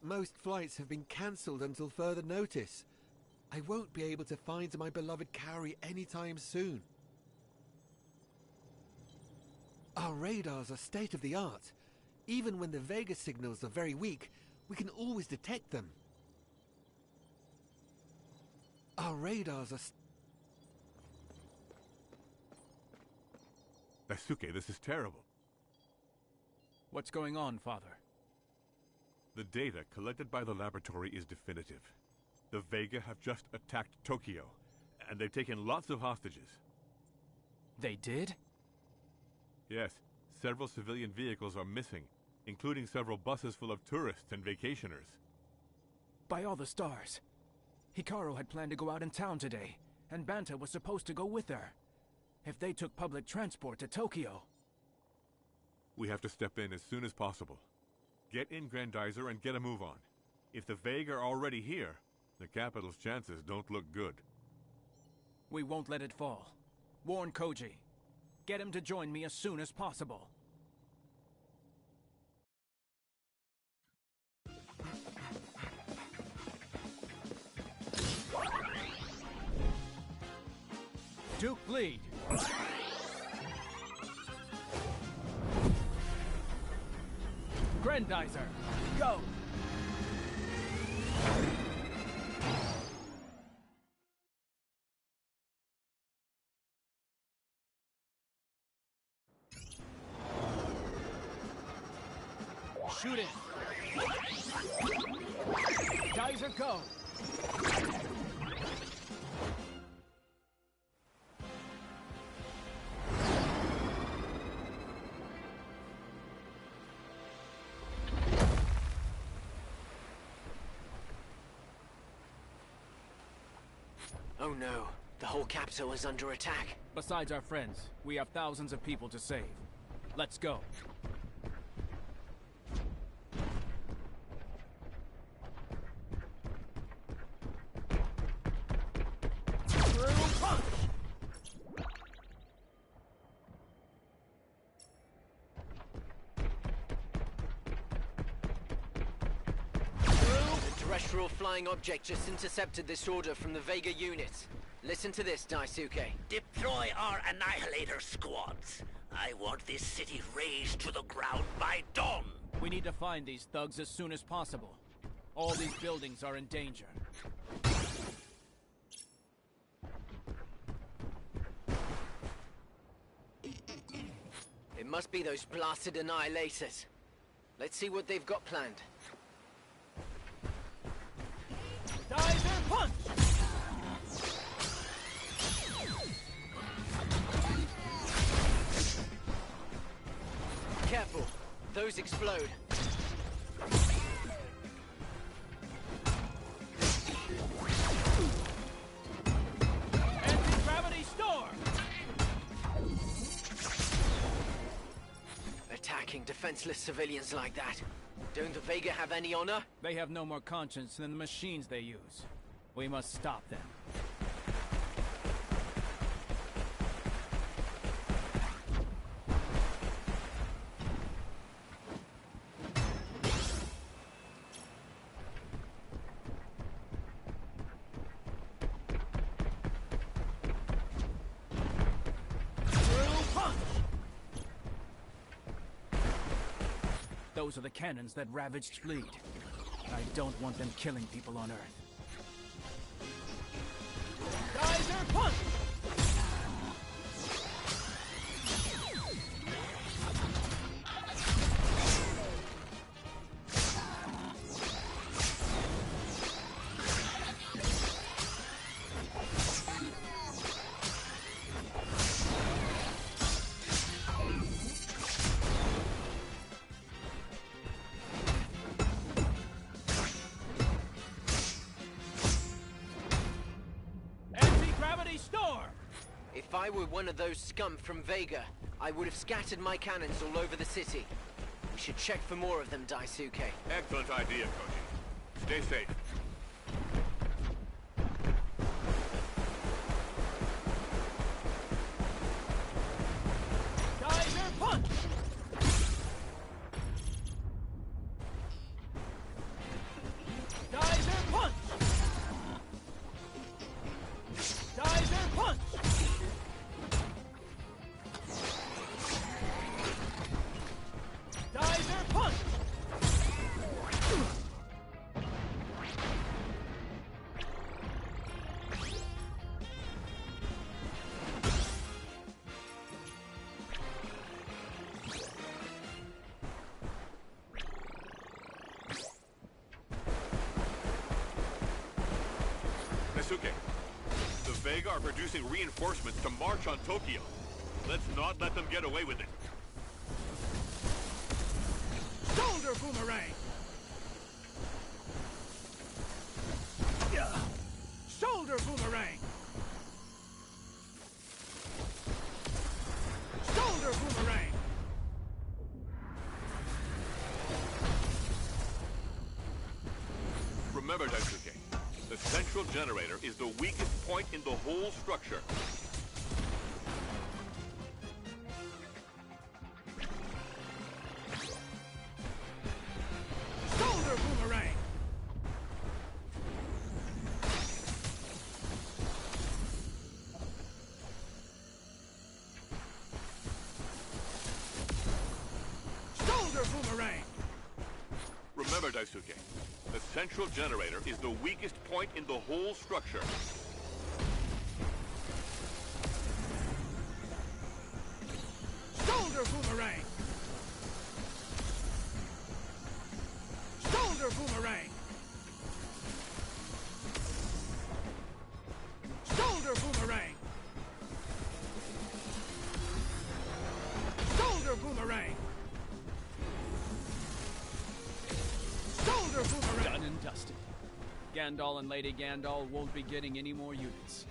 Most flights have been cancelled until further notice. I won't be able to find my beloved Kaori anytime soon. Our radars are state of the art. Even when the Vega signals are very weak, we can always detect them. Our radars are... Daisuke, this is terrible. What's going on, Father? The data collected by the laboratory is definitive. The Vega have just attacked Tokyo, and they've taken lots of hostages. They did? Yes, several civilian vehicles are missing, including several buses full of tourists and vacationers. By all the stars. Hikaru had planned to go out in town today, and Banta was supposed to go with her. If they took public transport to Tokyo... We have to step in as soon as possible. Get in Grendizer and get a move on. If the Vega are already here, the capital's chances don't look good. We won't let it fall. Warn Koji. Get him to join me as soon as possible. Duke lead. Grendizer, go! Shoot it! Geyser, go! Oh no, the whole capital is under attack. Besides our friends, we have thousands of people to save. Let's go. Terrestrial flying object just intercepted this order from the Vega unit. Listen to this, Daisuke. Deploy our Annihilator squads. I want this city razed to the ground by dawn. We need to find these thugs as soon as possible. All these buildings are in danger. It must be those blasted Annihilators. Let's see what they've got planned. Geyser punch! Careful, those explode. Anti-gravity storm! Attacking defenseless civilians like that. Don't the Vega have any honor? They have no more conscience than the machines they use. We must stop them. Those are the cannons that ravaged Fleet. I don't want them killing people on Earth. Geyser punch! If I were one of those scum from Vega, I would have scattered my cannons all over the city. We should check for more of them, Daisuke. Excellent idea, Koji. Stay safe. Geyser punch! Geyser punch! Geyser punch! Geyser punch! Daisuke. The Vega are producing reinforcements to march on Tokyo. Let's not let them get away with it. Shoulder boomerang! Yeah. Shoulder boomerang! Shoulder boomerang! Remember, Daisuke, the central generator is the weakest point in the whole structure. Shoulder boomerang! Shoulder boomerang! Remember, Daisuke, the central generator is the weakest point in the whole structure. Shoulder boomerang! Shoulder boomerang! Shoulder boomerang! Shoulder boomerang! Shoulder boomerang! Done and dusted. Gandalf and Lady Gandalf won't be getting any more units.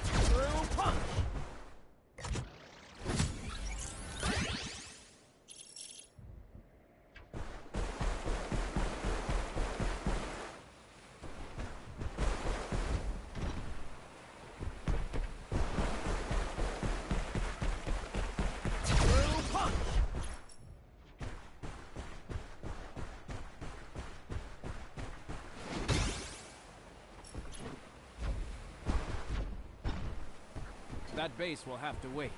Through punch! Through punch! That base will have to wait.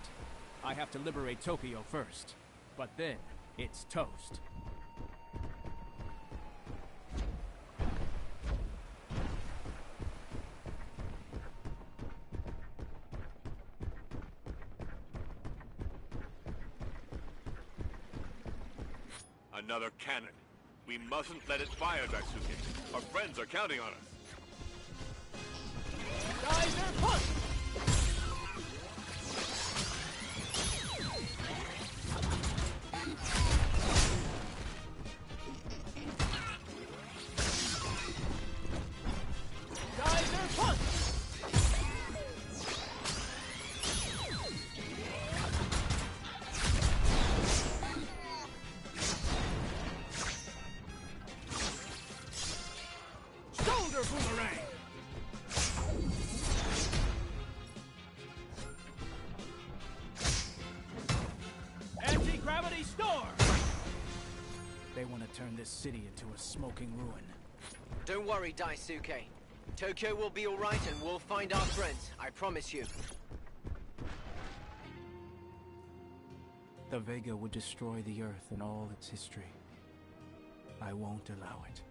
I have to liberate Tokyo first. But then, it's toast. Another cannon. We mustn't let it fire, Daisuke. Our friends are counting on us. Geyser punch! Geyser punch! Shoulder boomerang! Anti-gravity storm! They want to turn this city into a smoking ruin. Don't worry, Daisuke. Tokyo will be alright and we'll find our friends, I promise you. The Vega would destroy the Earth and all its history. I won't allow it.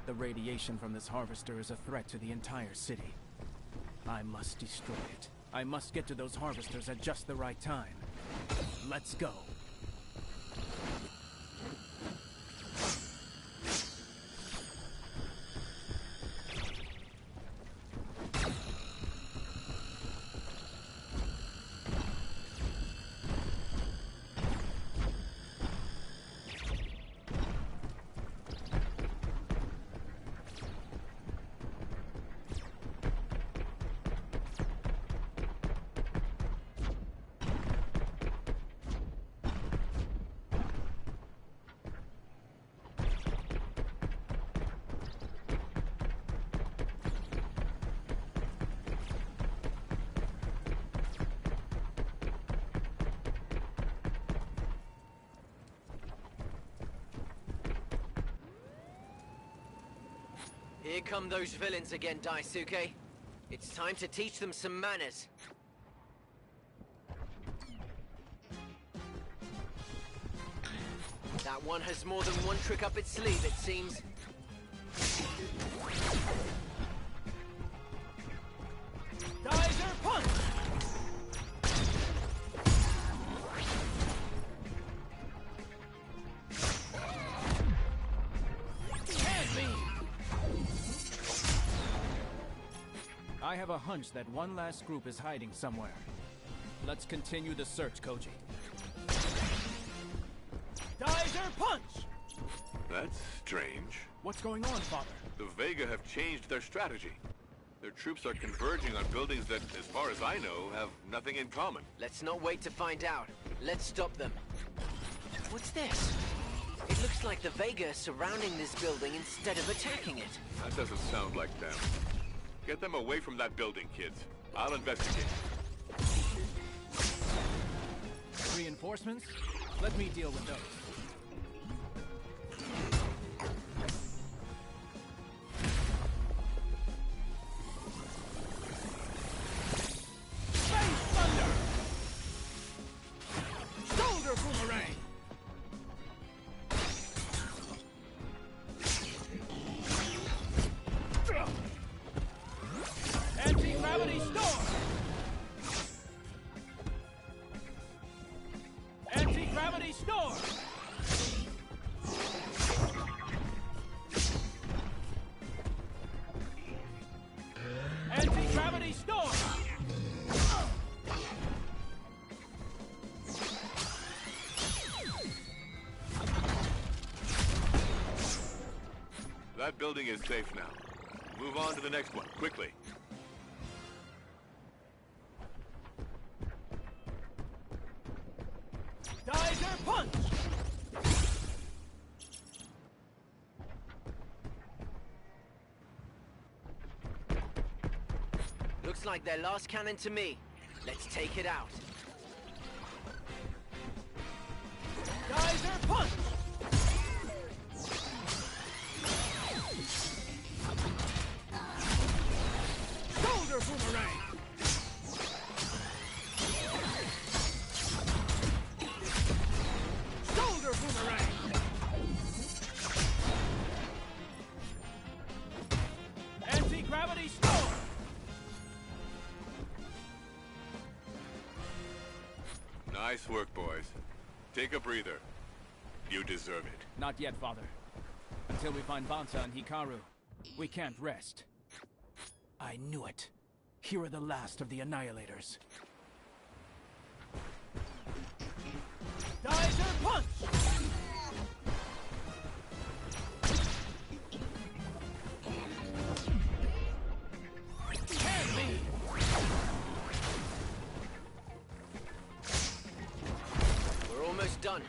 The radiation from this harvester is a threat to the entire city. I must destroy it. I must get to those harvesters at just the right time. Let's go. Here come those villains again, Daisuke. It's time to teach them some manners. That one has more than one trick up its sleeve, it seems. Geyser punch! Can't be! I have a hunch that one last group is hiding somewhere. Let's continue the search, Koji. Geyser punch! That's strange. What's going on, Father? The Vega have changed their strategy. Their troops are converging on buildings that, as far as I know, have nothing in common. Let's not wait to find out. Let's stop them. What's this? It looks like the Vega are surrounding this building instead of attacking it. That doesn't sound like them. Get them away from that building, kids. I'll investigate. Reinforcements? Let me deal with those. Space Thunder! Shoulder Boomerang! Anti-gravity storm! Anti-gravity storm! Anti-gravity storm! That building is safe now. Move on to the next one, quickly. Geyser punch! Looks like their last cannon to me. Let's take it out. Geyser punch! Shoulder Boomerang! Shoulder Boomerang! Anti-gravity storm! Nice work, boys. Take a breather. You deserve it. Not yet, Father. Until we find Banta and Hikaru, we can't rest. I knew it. Here are the last of the Annihilators. Geyser punch! Can't be! We're almost done.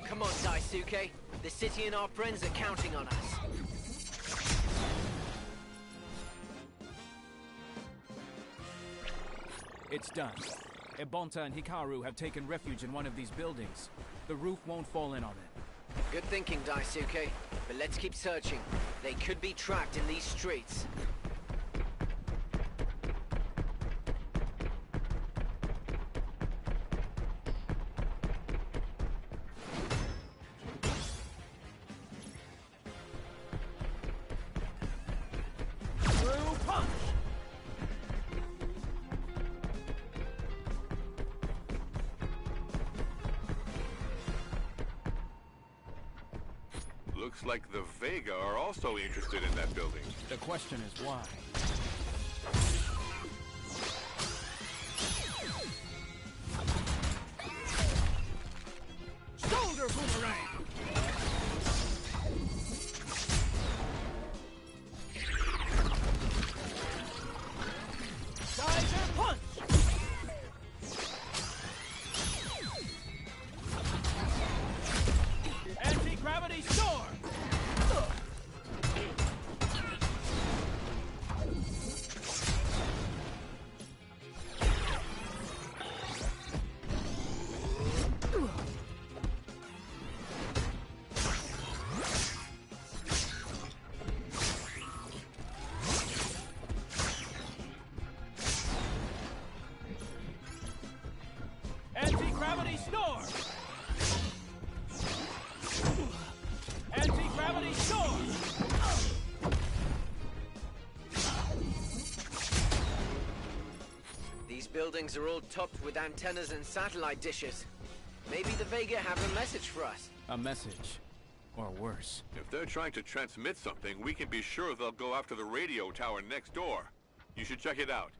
Come on, Daisuke. The city and our friends are counting on us. It's done. Ebonta and Hikaru have taken refuge in one of these buildings. The roof won't fall in on it. Good thinking, Daisuke. But let's keep searching. They could be trapped in these streets. Through punch! Looks like the Vega are also interested in that building. The question is why. Shoulder Boomerang! Geyser punch! Anti-gravity storm! buildings are all topped with antennas and satellite dishes. Maybe the Vega have a message for us. A message. Or worse. If they're trying to transmit something, we can be sure they'll go after the radio tower next door. You should check it out.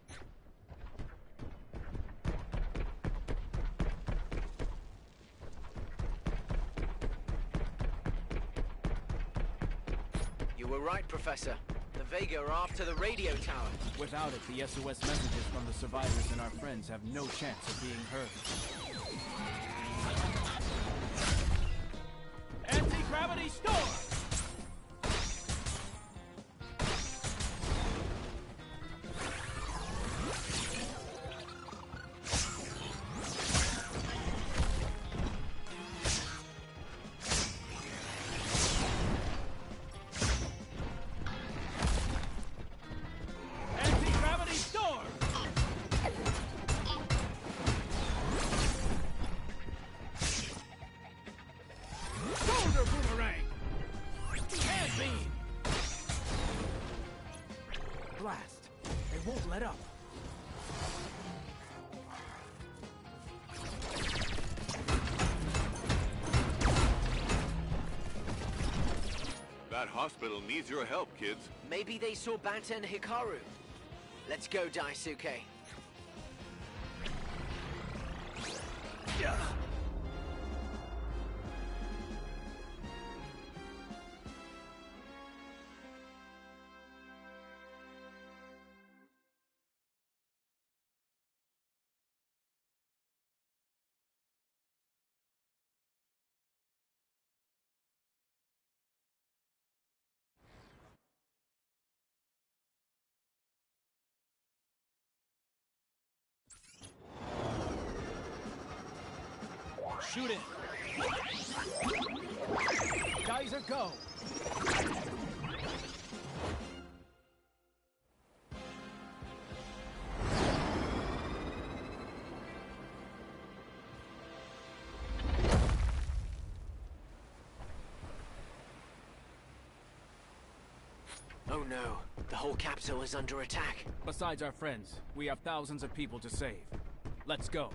You were right, Professor. The Vega are after the radio tower. Without it, the SOS messages from the survivors and our friends have no chance of being heard. Anti-gravity storm! Anti-gravity storm! Shoulder boomerang! Hand beam! Blast! They won't let up. That hospital needs your help, kids. Maybe they saw Banta and Hikaru. Let's go, Daisuke. Yeah. Shoot it! Geyser, go! Oh no, the whole capsule is under attack. Besides our friends, we have thousands of people to save. Let's go.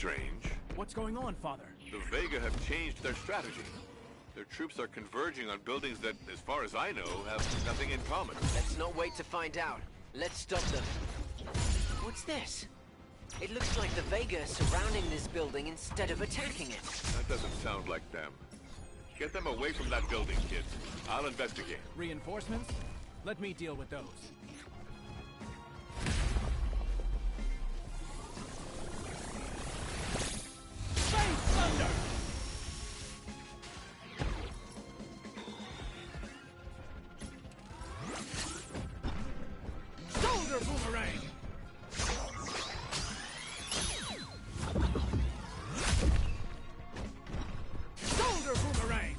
strange. What's going on, Father? The Vega have changed their strategy. Their troops are converging on buildings that, as far as I know, have nothing in common. Let's not wait to find out. Let's stop them. What's this? It looks like the Vega are surrounding this building instead of attacking it. That doesn't sound like them. Get them away from that building, kids. I'll investigate. Reinforcements? Let me deal with those. Space Thunder! Shoulder Boomerang! Shoulder Boomerang!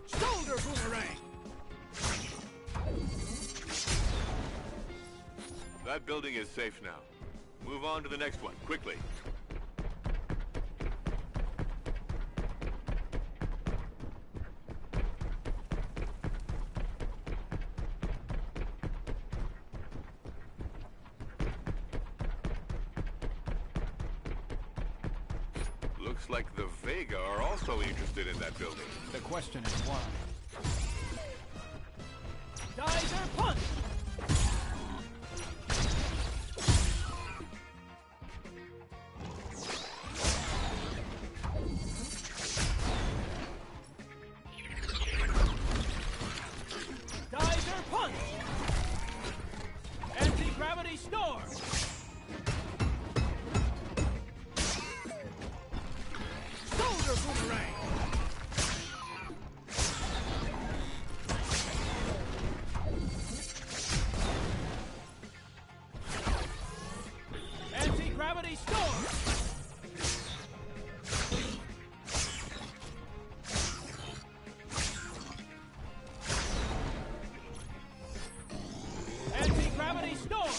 Shoulder Boomerang! That building is safe now. Move on to the next one, quickly. Looks like the Vega are also interested in that building. The question is why. Geyser Punch! Geyser Punch! Anti-gravity Storm! Shoulder Boomerang! Anti-gravity Storm! Anti-gravity Storm!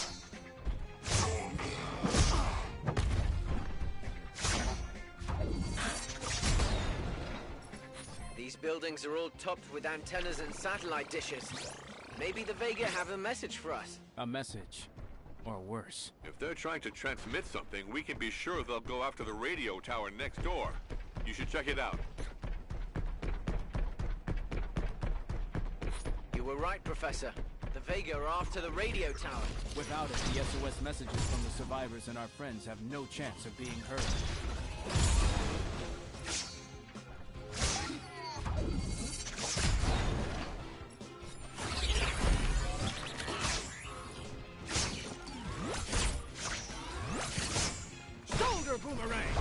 These buildings are all topped with antennas and satellite dishes. Maybe the Vega have a message for us. A message. Or worse. If they're trying to transmit something, we can be sure they'll go after the radio tower next door. You should check it out. You were right, Professor. The Vega are after the radio tower. Without it, the SOS messages from the survivors and our friends have no chance of being heard. Shoulder Boomerang!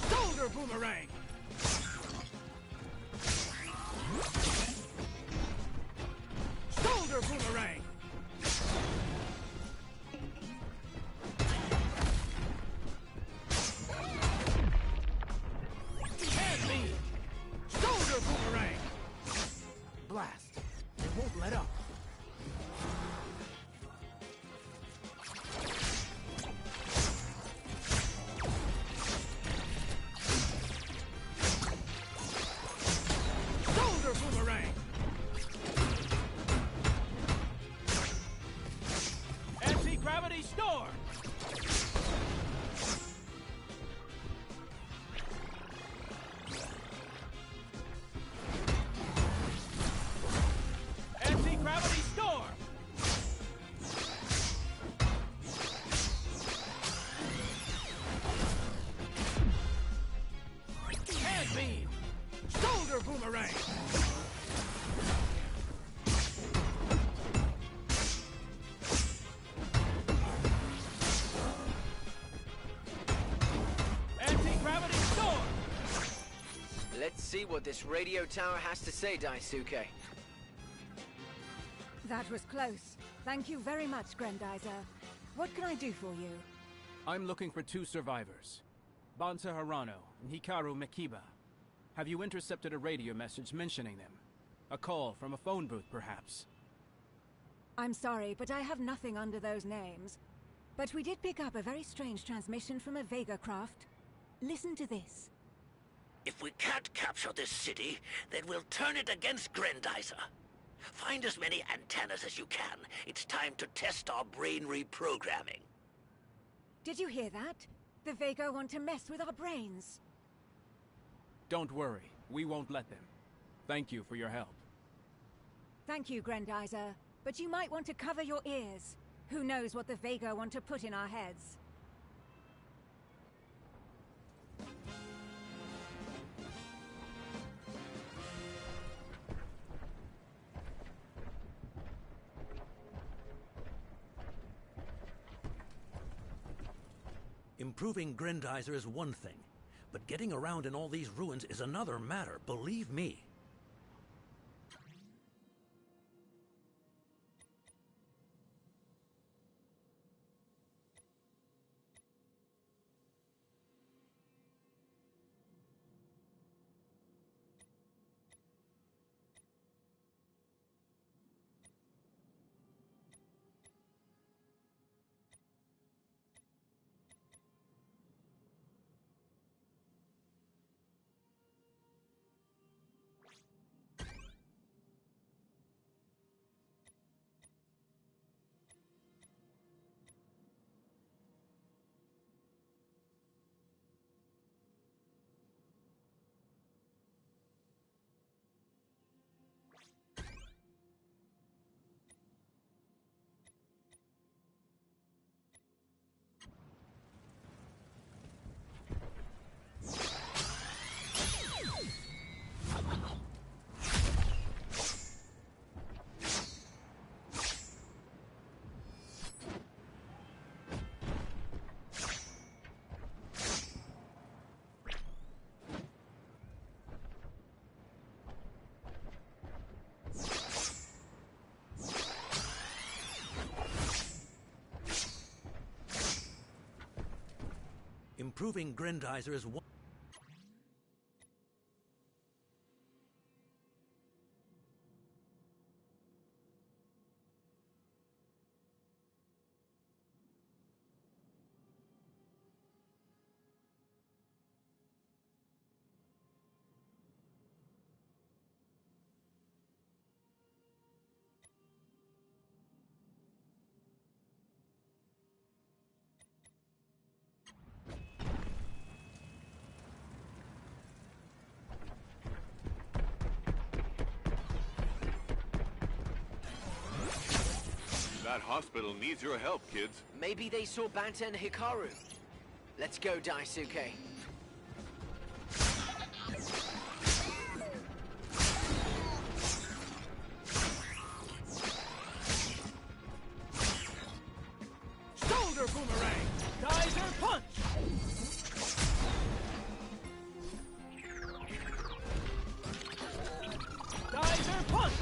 Shoulder Boomerang! Shoulder Boomerang! Hand me! Shoulder Boomerang! Blast. They won't let up. Shoulder Boomerang! Anti-gravity Storm! Anti-gravity Storm! Hand beam! Shoulder Boomerang! Anti-gravity Storm! Let's see what this radio tower has to say, Daisuke. That was close. Thank you very much, Grendizer. What can I do for you? I'm looking for two survivors. Bansa Harano and Hikaru Mikiba. Have you intercepted a radio message mentioning them? A call from a phone booth, perhaps? I'm sorry, but I have nothing under those names. But we did pick up a very strange transmission from a Vega craft. Listen to this. If we can't capture this city, then we'll turn it against Grendizer. Find as many antennas as you can. It's time to test our brain reprogramming. Did you hear that? The Vega want to mess with our brains. Don't worry. We won't let them. Thank you for your help. Thank you, Grendizer. But you might want to cover your ears. Who knows what the Vega want to put in our heads? Improving Grendizer is one thing, but getting around in all these ruins is another matter, believe me. Improving Grendizer is one... That hospital needs your help, kids. Maybe they saw Banta and Hikaru. Let's go, Daisuke. Shoulder boomerang! Geyser punch! Geyser punch!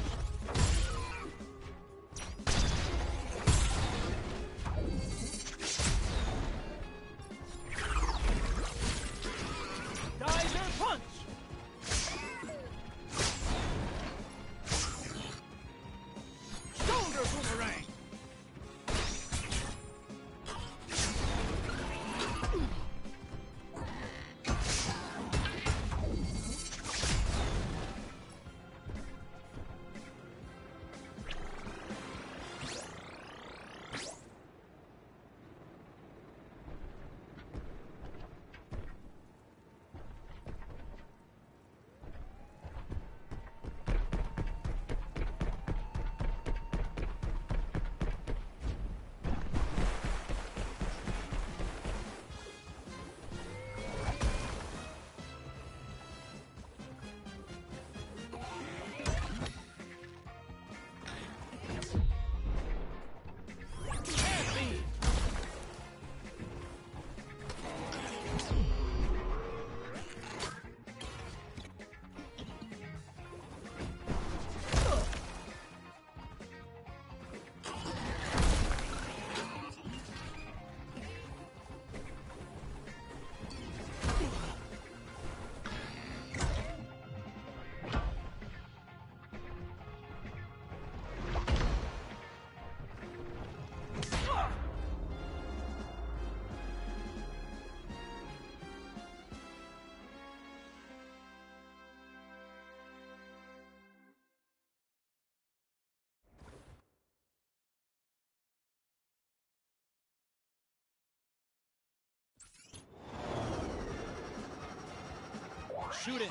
shoot in.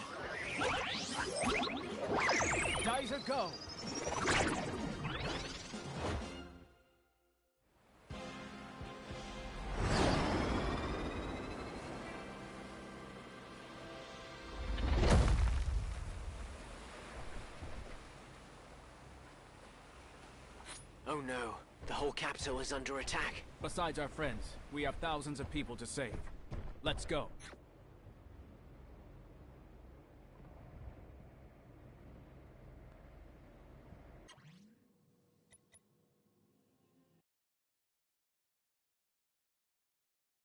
Geyser, go! Oh no, the whole capital is under attack. Besides our friends, we have thousands of people to save. Let's go.